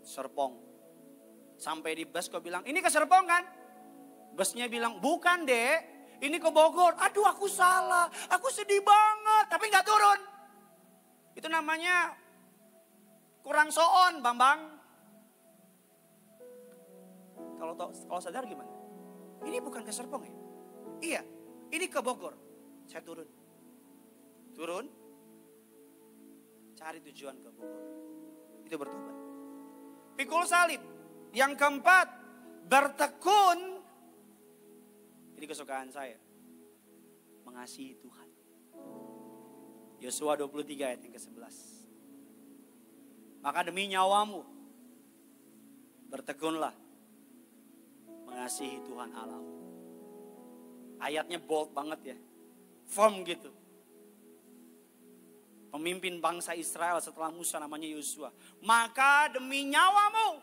Serpong. Sampai di bus kau bilang, ini ke Serpong kan? Busnya bilang, bukan dek. Ini ke Bogor, aduh aku salah, aku sedih banget, tapi gak turun. Itu namanya kurang soon, Bambang. Kalau sadar gimana? Ini bukan ke Serpong ya? Iya, ini ke Bogor. Saya turun. Turun, cari tujuan ke Bogor. Itu bertobat. Pikul salib. Yang keempat, bertekun. Ini kesukaan saya. Mengasihi Tuhan. Yosua 23 ayat yang ke-11. Maka demi nyawamu, bertekunlah mengasihi Tuhan Allahmu. Ayatnya bold banget ya. Firm gitu. Pemimpin bangsa Israel setelah Musa namanya Yosua. Maka demi nyawamu,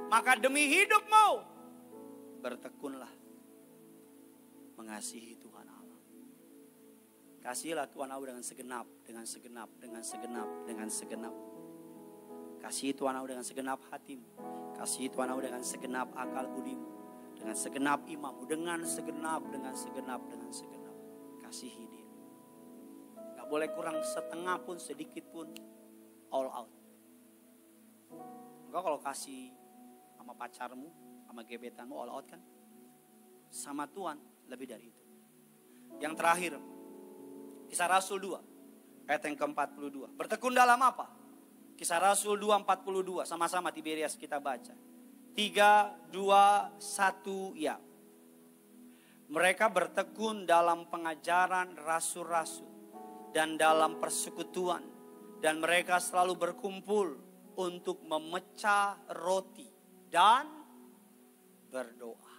maka demi hidupmu, bertekunlah mengasihi Tuhan Allah. Kasihilah Tuhan Allah dengan segenap, dengan segenap, dengan segenap, dengan segenap. Kasihi Tuhan Allah dengan segenap hatimu. Kasihi Tuhan Allah dengan segenap akal budimu. Dengan segenap imanmu. Dengan segenap, dengan segenap, dengan segenap. Kasihi dia. Gak boleh kurang setengah pun, sedikit pun. All out. Engkau kalau kasih sama pacarmu, sama gebetanmu all out kan? Sama Tuhan lebih dari itu. Yang terakhir, Kisah Rasul 2 ayat yang ke-42. Bertekun dalam apa? Kisah Rasul 2:42, sama-sama Tiberias kita baca. 3, 2, 1 ya. Mereka bertekun dalam pengajaran rasul-rasul dan dalam persekutuan, dan mereka selalu berkumpul untuk memecah roti dan berdoa.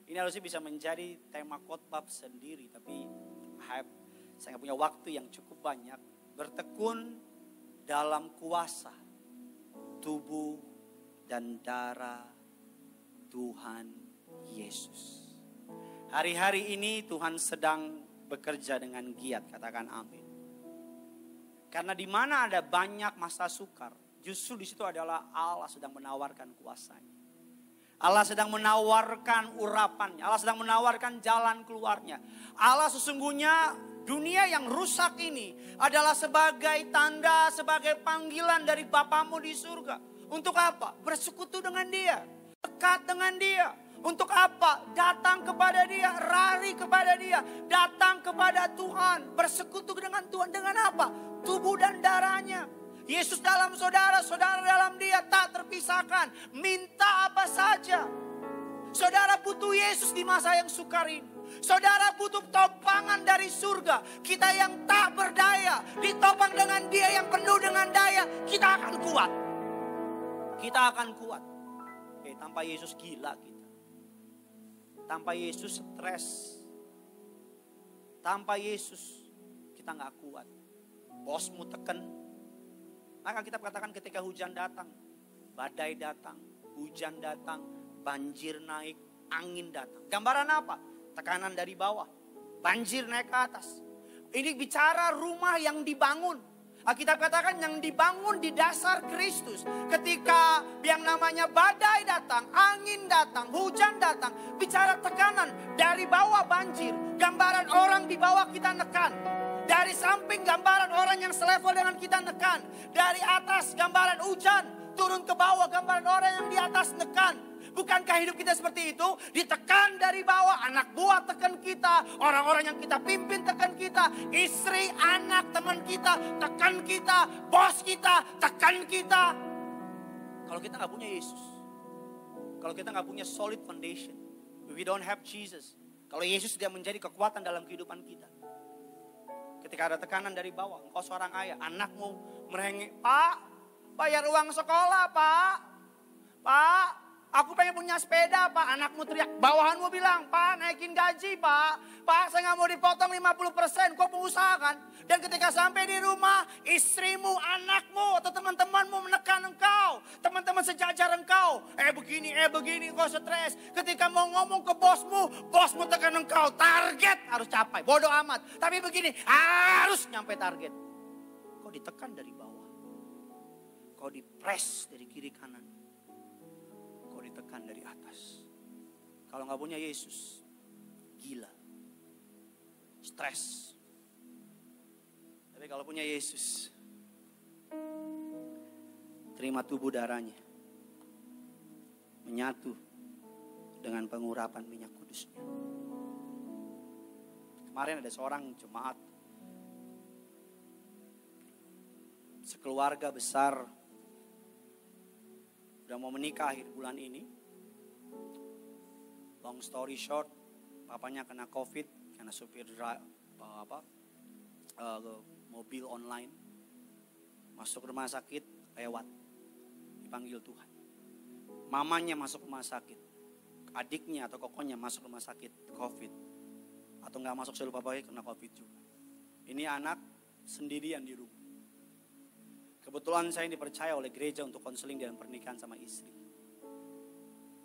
Ini harusnya bisa menjadi tema khotbah sendiri, tapi saya nggak punya waktu yang cukup banyak. Bertekun dalam kuasa tubuh dan darah Tuhan Yesus. Hari-hari ini Tuhan sedang bekerja dengan giat, katakan amin. Karena di mana ada banyak masa sukar, justru di situ adalah Allah sedang menawarkan kuasanya. Allah sedang menawarkan urapannya. Allah sedang menawarkan jalan keluarnya. Allah sesungguhnya dunia yang rusak ini adalah sebagai tanda, sebagai panggilan dari Bapamu di surga. Untuk apa? Bersekutu dengan dia. Dekat dengan dia. Untuk apa? Datang kepada dia, lari kepada dia, datang kepada Tuhan, bersekutu dengan Tuhan. Dengan apa? Tubuh dan darahnya. Yesus dalam saudara, saudara dalam dia, tak terpisahkan. Minta apa saja. Saudara butuh Yesus di masa yang sukar ini. Saudara butuh topangan dari surga. Kita yang tak berdaya, ditopang dengan dia yang penuh dengan daya, kita akan kuat. Kita akan kuat. Tanpa Yesus gila kita. Tanpa Yesus stres. Tanpa Yesus kita gak kuat. Bosmu tekan. Maka kita katakan ketika hujan datang, badai datang, hujan datang, banjir naik, angin datang. Gambaran apa? Tekanan dari bawah, banjir naik ke atas. Ini bicara rumah yang dibangun. Kita katakan yang dibangun di dasar Kristus. Ketika yang namanya badai datang, angin datang, hujan datang, bicara tekanan dari bawah banjir. Gambaran orang di bawah kita nekan. Dari samping gambaran orang yang selevel dengan kita nekan. Dari atas gambaran hujan, turun ke bawah gambaran orang yang di atas nekan. Bukankah hidup kita seperti itu? Ditekan dari bawah, anak buah tekan kita, orang-orang yang kita pimpin tekan kita, istri, anak, teman kita, tekan kita, bos kita, tekan kita. Kalau kita gak punya Yesus, kalau kita gak punya solid foundation, we don't have Jesus. Kalau Yesus tidak menjadi kekuatan dalam kehidupan kita. Ketika ada tekanan dari bawah, engkau seorang ayah, anakmu merengek, Pak, bayar uang sekolah, Pak. Pak, aku pengen punya sepeda, Pak. Anakmu teriak, bawahanmu bilang, Pak, naikin gaji, Pak. Pak, saya gak mau dipotong 50%, kau pengusaha kan? Dan ketika sampai di rumah, istrimu, anakmu, atau teman-temanmu menekan engkau. Teman-teman sejajar engkau. Begini, kau stres. Ketika mau ngomong ke bosmu tekan engkau. Target harus capai, bodoh amat. Tapi begini, harus nyampe target. Kau ditekan dari bawah. Kau dipres dari kiri kanan. Kau ditekan dari atas. Kalau gak punya Yesus, gila. Stres. Tapi kalau punya Yesus, terima tubuh darahnya, menyatu dengan pengurapan minyak kudusnya. Kemarin ada seorang jemaat, sekeluarga besar, udah mau menikah akhir bulan ini. Long story short, papanya kena COVID karena supir mobil online. Masuk rumah sakit, lewat. Dipanggil Tuhan. Mamanya masuk rumah sakit. Adiknya atau kokonya masuk rumah sakit COVID. Atau gak masuk seluruh papanya kena COVID juga. Ini anak sendirian di rumah. Kebetulan saya dipercaya oleh gereja untuk konseling dalam pernikahan sama istri.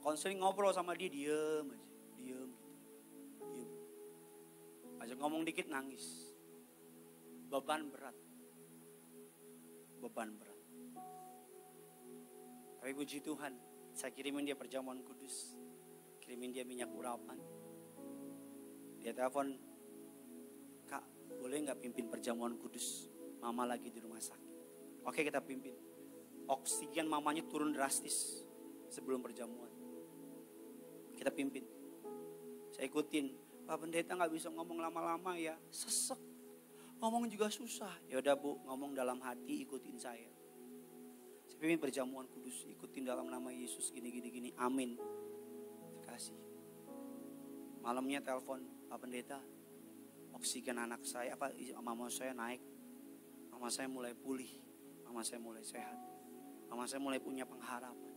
Konseling ngobrol sama dia, diem aja. Diem. Ajak ngomong dikit nangis. Beban berat. Tapi puji Tuhan, saya kirimin dia perjamuan kudus. Kirimin dia minyak urapan. Dia telepon, Kak, boleh gak pimpin perjamuan kudus? Mama lagi di rumah sakit. Oke, kita pimpin. Oksigen mamanya turun drastis sebelum perjamuan. Kita pimpin. Saya ikutin. Pak Pendeta gak bisa ngomong lama-lama ya. Sesek. Ngomong juga susah. Ya udah Bu, ngomong dalam hati, ikutin saya. Saya pimpin perjamuan kudus, ikutin dalam nama Yesus gini. Amin. Terkasih. Malamnya telepon, Pak Pendeta, oksigen anak saya, mama saya naik. Mama saya mulai pulih. Mama saya mulai sehat. Mama saya mulai punya pengharapan.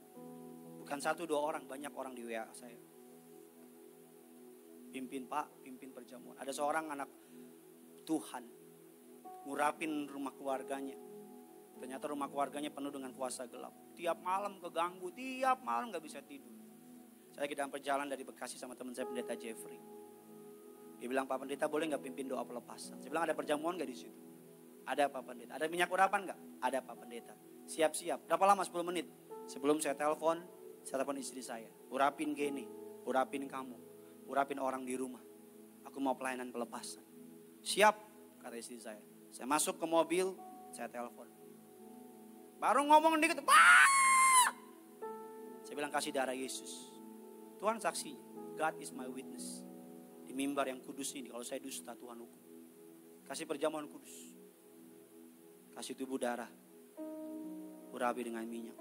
Bukan 1-2 orang, banyak orang di WA saya. Pimpin Pak, pimpin perjamuan. Ada seorang anak Tuhan ngurapin rumah keluarganya. Ternyata rumah keluarganya penuh dengan kuasa gelap. Tiap malam keganggu, tiap malam gak bisa tidur. Saya lagi dalam perjalanan dari Bekasi sama teman saya Pendeta Jeffrey. Dia bilang, Pak Pendeta boleh gak pimpin doa pelepasan? Saya bilang, ada perjamuan gak di situ? Ada Pak Pendeta. Ada minyak urapan gak? Ada Pak Pendeta. Siap-siap. Berapa lama? 10 menit. Sebelum saya telepon istri saya. Urapin gini, urapin kamu. Urapin orang di rumah. Aku mau pelayanan pelepasan. Siap, kata istri saya. Saya masuk ke mobil, saya telepon. Baru ngomong dikit, Pak, Dia bilang kasih darah Yesus. Tuhan saksinya, God is my witness. Di mimbar yang kudus ini, kalau saya dusta Tuhan hukum. Kasih perjamuan kudus. Kasih tubuh darah. Urapi dengan minyak.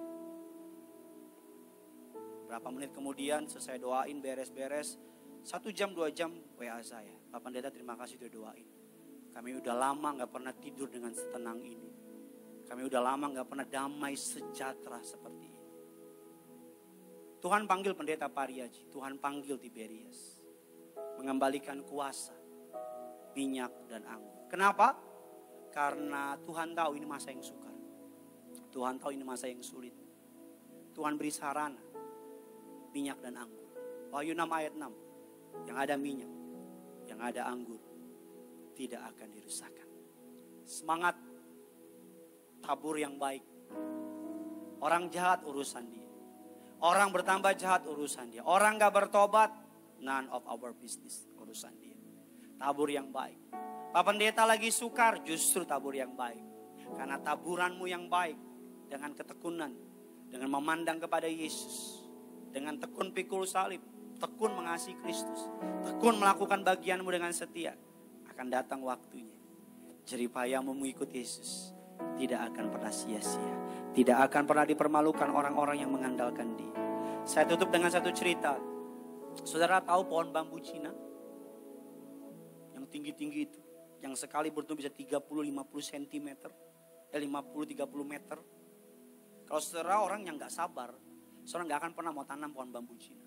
Berapa menit kemudian selesai doain, beres-beres. 1 jam, 2 jam WA saya. Pak Pendeta terima kasih sudah doain. Kami udah lama gak pernah tidur dengan setenang ini. Kami udah lama gak pernah damai sejahtera seperti ini. Tuhan panggil Pendeta Pariaji. Tuhan panggil Tiberias. Mengembalikan kuasa, minyak dan anggur. Kenapa? Karena Tuhan tahu ini masa yang sukar. Tuhan tahu ini masa yang sulit. Tuhan beri sarana, minyak dan anggur. Wahyu 6 ayat 6. Yang ada minyak, yang ada anggur, tidak akan dirusakkan. Semangat, tabur yang baik. Orang jahat urusan dia. Orang bertambah jahat urusan dia. Orang gak bertobat, none of our business urusan dia. Tabur yang baik. Pak Pendeta lagi sukar, justru tabur yang baik. Karena taburanmu yang baik, dengan ketekunan, dengan memandang kepada Yesus, dengan tekun pikul salib, tekun mengasihi Kristus, tekun melakukan bagianmu dengan setia, akan datang waktunya. Jeripayamu mengikut Yesus tidak akan pernah sia-sia, tidak akan pernah dipermalukan orang-orang yang mengandalkan dia. Saya tutup dengan satu cerita. Saudara tahu pohon bambu Cina yang tinggi-tinggi itu, yang sekali bertumbuh bisa 30-50 cm, 50-30 meter. Kalau saudara orang yang gak sabar, saudara gak akan pernah mau tanam pohon bambu Cina.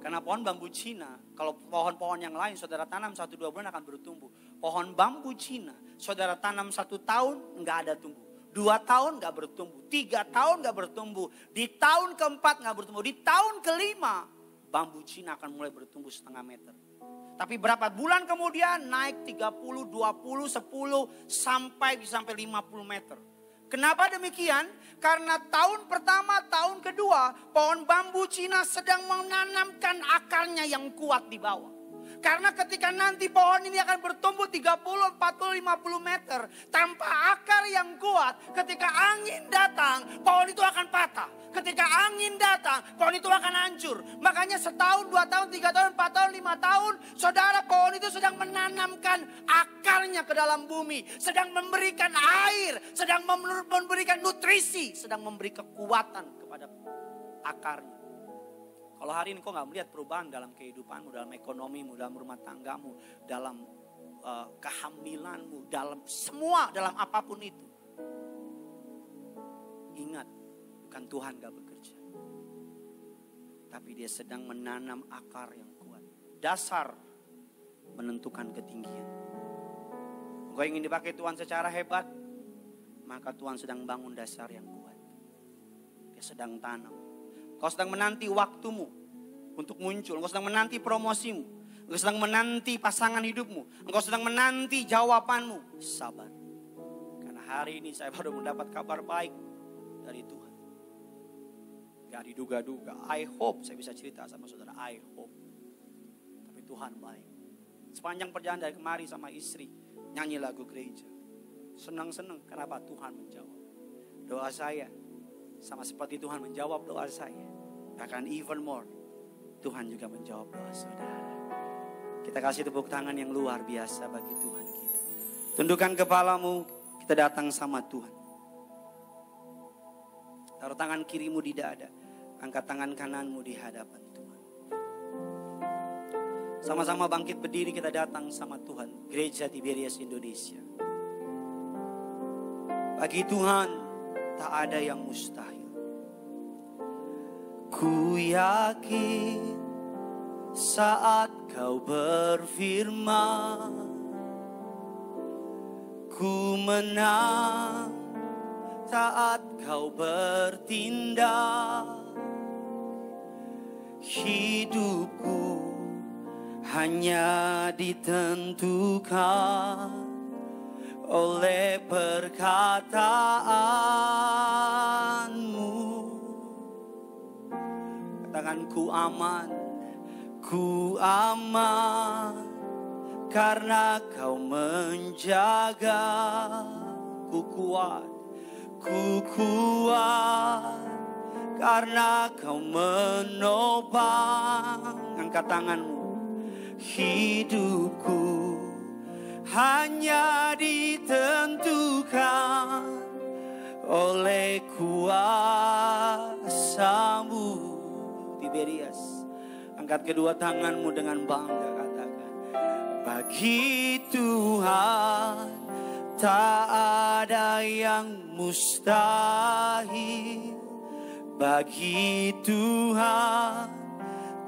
Karena pohon bambu Cina, kalau pohon-pohon yang lain saudara tanam 1-2 bulan akan bertumbuh. Pohon bambu Cina, saudara tanam 1 tahun gak ada tumbuh. 2 tahun gak bertumbuh, 3 tahun gak bertumbuh. Di tahun keempat gak bertumbuh, di tahun kelima bambu Cina akan mulai bertumbuh setengah meter. Tapi berapa bulan kemudian naik 30, 20, 10 sampai 50 meter. Kenapa demikian? Karena tahun pertama, tahun kedua pohon bambu Cina sedang menanamkan akarnya yang kuat di bawah. Karena ketika nanti pohon ini akan bertumbuh 30, 40, 50 meter tanpa akar yang kuat, ketika angin datang, pohon itu akan patah. Ketika angin datang, pohon itu akan hancur. Makanya setahun, 2 tahun, 3 tahun, 4 tahun, 5 tahun, saudara, pohon itu sedang menanamkan akarnya ke dalam bumi. Sedang memberikan air, sedang memberikan nutrisi, sedang memberi kekuatan kepada akarnya. Kalau hari ini kau gak melihat perubahan dalam kehidupanmu, dalam ekonomimu, dalam rumah tanggamu, dalam kehamilanmu, dalam semua, dalam apapun itu. Ingat, bukan Tuhan gak bekerja. Tapi dia sedang menanam akar yang kuat. Dasar menentukan ketinggian. Kau ingin dipakai Tuhan secara hebat, maka Tuhan sedang bangun dasar yang kuat. Dia sedang tanam. Kau sedang menanti waktumu untuk muncul. Engkau sedang menanti promosimu. Engkau sedang menanti pasangan hidupmu. Engkau sedang menanti jawabanmu. Sabar. Karena hari ini saya baru mendapat kabar baik dari Tuhan. Gak diduga-duga. I hope saya bisa cerita sama saudara. I hope. Tapi Tuhan baik. Sepanjang perjalanan dari kemari sama istri, nyanyi lagu gereja. Senang-senang. Kenapa? Tuhan menjawab doa saya. Sama seperti Tuhan menjawab doa saya. Bahkan even more, Tuhan juga menjawab doa saudara. Kita kasih tepuk tangan yang luar biasa bagi Tuhan kita. Tundukkan kepalamu, kita datang sama Tuhan. Taruh tangan kirimu di dada. Angkat tangan kananmu di hadapan Tuhan. Sama-sama bangkit berdiri, kita datang sama Tuhan. Gereja Tiberias Indonesia. Bagi Tuhan tak ada yang mustahil. Ku yakin saat kau berfirman, ku menang saat kau bertindak. Hidupku hanya ditentukan oleh perkataanmu. Katakan ku aman karena kau menjaga. Ku kuat karena kau menopang. Angkat tanganmu. Hidupku hanya ditentukan oleh kuasa-Mu. Tiberias, angkat kedua tanganmu dengan bangga, katakan, bagi Tuhan tak ada yang mustahil. Bagi Tuhan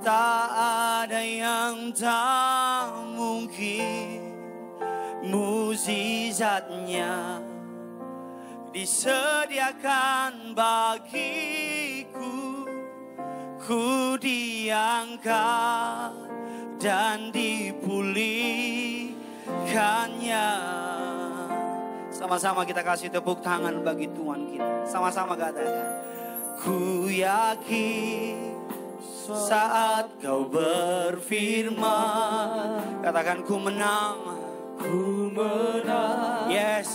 tak ada yang tak mungkin. Mukjizatnya disediakan bagiku. Ku diangkat dan dipulihkannya. Sama-sama kita kasih tepuk tangan bagi Tuhan kita. Sama-sama katakan, ku yakin saat kau berfirman. Katakan, ku menang. Ku menang. Yes.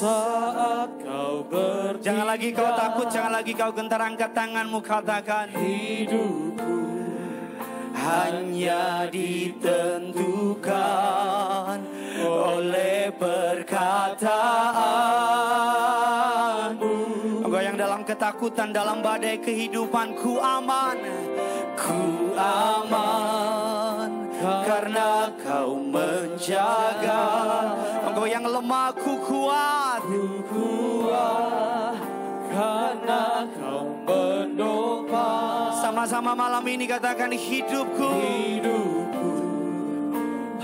Saat kau berfirman. Jangan lagi kau takut, jangan lagi kau gentar. Angkat tanganmu, katakan, Hidupku hanya ditentukan oleh perkataanmu. Engkau yang dalam ketakutan, dalam badai kehidupan, ku aman. Ku aman karena kau menjaga. Engkau yang lemah, ku kuat. ku kuat karena kau menopang. Sama-sama malam ini katakan, hidupku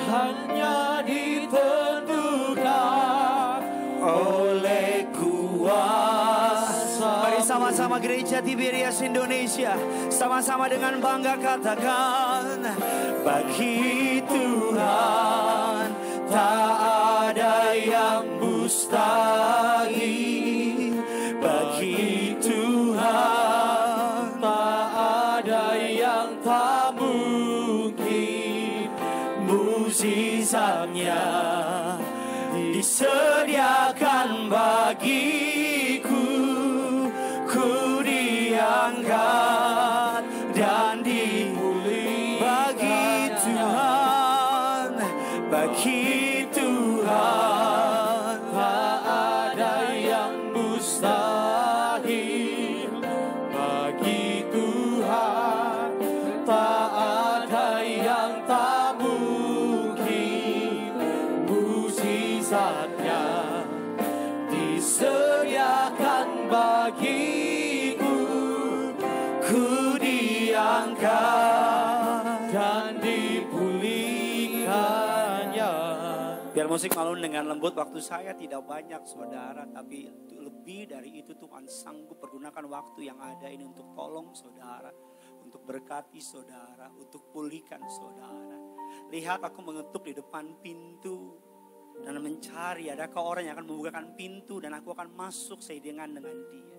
Hanya ditentukan oleh kuasa. Mari sama-sama gereja Tiberias Indonesia, sama-sama dengan bangga katakan, bagi Tuhan tak ada yang mustahil. Bagi Tuhan tak ada yang tak mungkin. mukjizatnya disediakan bagiku. Ku diangkat dan dipulihkan. Bagi Tuhan, bagi Tuhan Tak ada yang mustahil. Bagi Tuhan tak ada yang tak mungkin. Mukjizatnya disediakan bagiku. ku diangkat Dan dipulihkannya. Biar musik malam dengan lembut, waktu saya tidak banyak saudara, tapi lebih dari itu Tuhan sanggup pergunakan waktu yang ada ini untuk tolong saudara, untuk berkati saudara, untuk pulihkan saudara. Lihat, aku mengetuk di depan pintu dan mencari adakah orang yang akan membukakan pintu dan aku akan masuk seiringan dengan dia.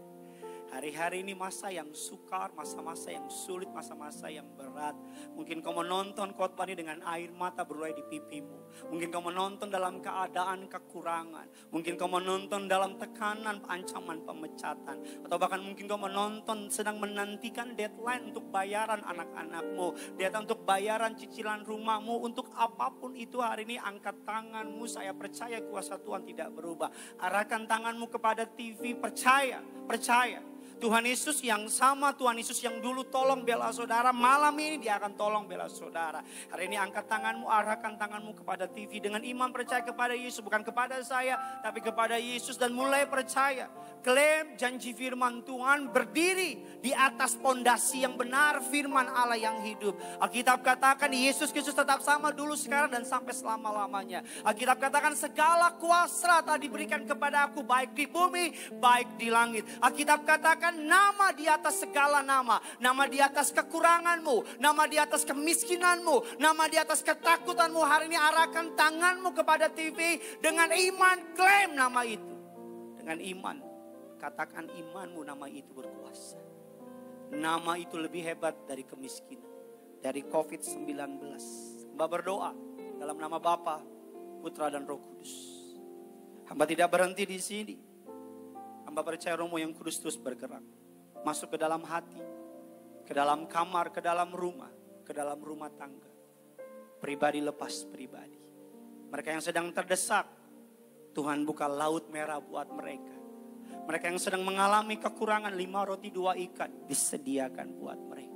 Hari-hari ini masa yang sukar, masa-masa yang sulit, masa-masa yang berat. Mungkin kau menonton khotbah ini dengan air mata berurai di pipimu. Mungkin kau menonton dalam keadaan kekurangan. Mungkin kau menonton dalam tekanan, ancaman pemecatan. Atau bahkan mungkin kau menonton sedang menantikan deadline untuk bayaran anak-anakmu. Deadline untuk bayaran cicilan rumahmu. Untuk apapun itu hari ini, angkat tanganmu. Saya percaya kuasa Tuhan tidak berubah. Arahkan tanganmu kepada TV, percaya. Tuhan Yesus yang sama, Tuhan Yesus yang dulu tolong bela saudara, malam ini dia akan tolong bela saudara. Hari ini angkat tanganmu, arahkan tanganmu kepada TV dengan iman, percaya kepada Yesus, bukan kepada saya, tapi kepada Yesus, dan mulai percaya. Klaim janji firman Tuhan, berdiri di atas pondasi yang benar, firman Allah yang hidup. Alkitab katakan Yesus Kristus tetap sama dulu, sekarang, dan sampai selama-lamanya. Alkitab katakan segala kuasa telah diberikan kepada aku, baik di bumi, baik di langit. Alkitab katakan nama di atas segala nama. Nama di atas kekuranganmu, nama di atas kemiskinanmu, nama di atas ketakutanmu. Hari ini arahkan tanganmu kepada TV dengan iman, klaim nama itu. Dengan iman, katakan imanmu, nama itu berkuasa. Nama itu lebih hebat dari kemiskinan, dari COVID-19. Hamba berdoa dalam nama Bapa, Putra dan Roh Kudus. Hamba tidak berhenti di sini. Hamba percaya Romo yang Kudus terus bergerak. masuk ke dalam hati, ke dalam kamar, ke dalam rumah tangga. Pribadi lepas pribadi. Mereka yang sedang terdesak, Tuhan buka laut merah buat mereka. Mereka yang sedang mengalami kekurangan 5 roti 2 ikan, disediakan buat mereka.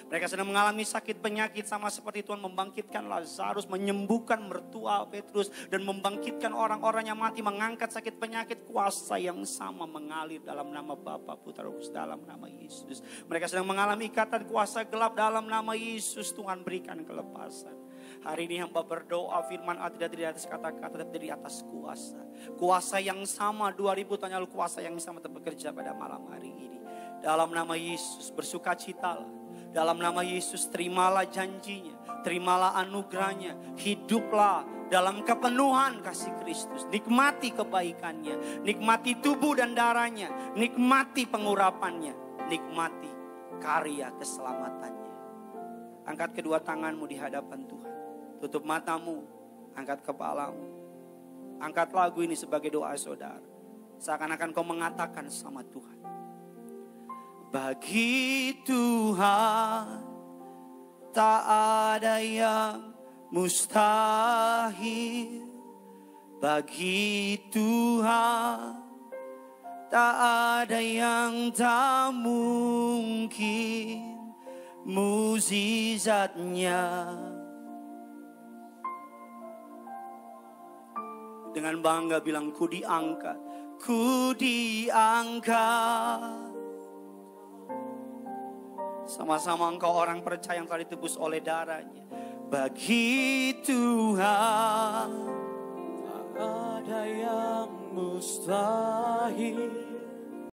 Mereka sedang mengalami sakit penyakit, sama seperti Tuhan membangkitkan Lazarus, menyembuhkan mertua Petrus, dan membangkitkan orang-orang yang mati, mengangkat sakit penyakit. Kuasa yang sama mengalir dalam nama Bapa, Putra, Roh Kudus, dalam nama Yesus. Mereka sedang mengalami ikatan kuasa gelap, dalam nama Yesus Tuhan berikan kelepasan. Hari ini hamba berdoa, firman Allah tidak di atas kata-kata, tapi di atas kuasa. Kuasa yang sama 2000 tahun lalu, kuasa yang sama bekerja pada malam hari ini. Dalam nama Yesus bersukacitalah. Dalam nama Yesus terimalah janjinya, terimalah anugerahnya. Hiduplah dalam kepenuhan kasih Kristus. Nikmati kebaikannya, nikmati tubuh dan darahnya, nikmati pengurapannya, nikmati karya keselamatannya. Angkat kedua tanganmu di hadapan Tuhan. Tutup matamu, angkat kepalamu. Angkat lagu ini sebagai doa saudara. Seakan-akan kau mengatakan sama Tuhan. Bagi Tuhan tak ada yang mustahil. Bagi Tuhan tak ada yang tak mungkin. Mukjizatnya dengan bangga bilang, ku diangkat, ku diangkat. Sama-sama engkau orang percaya yang telah ditebus oleh darahnya. Bagi Tuhan tak ada yang mustahil.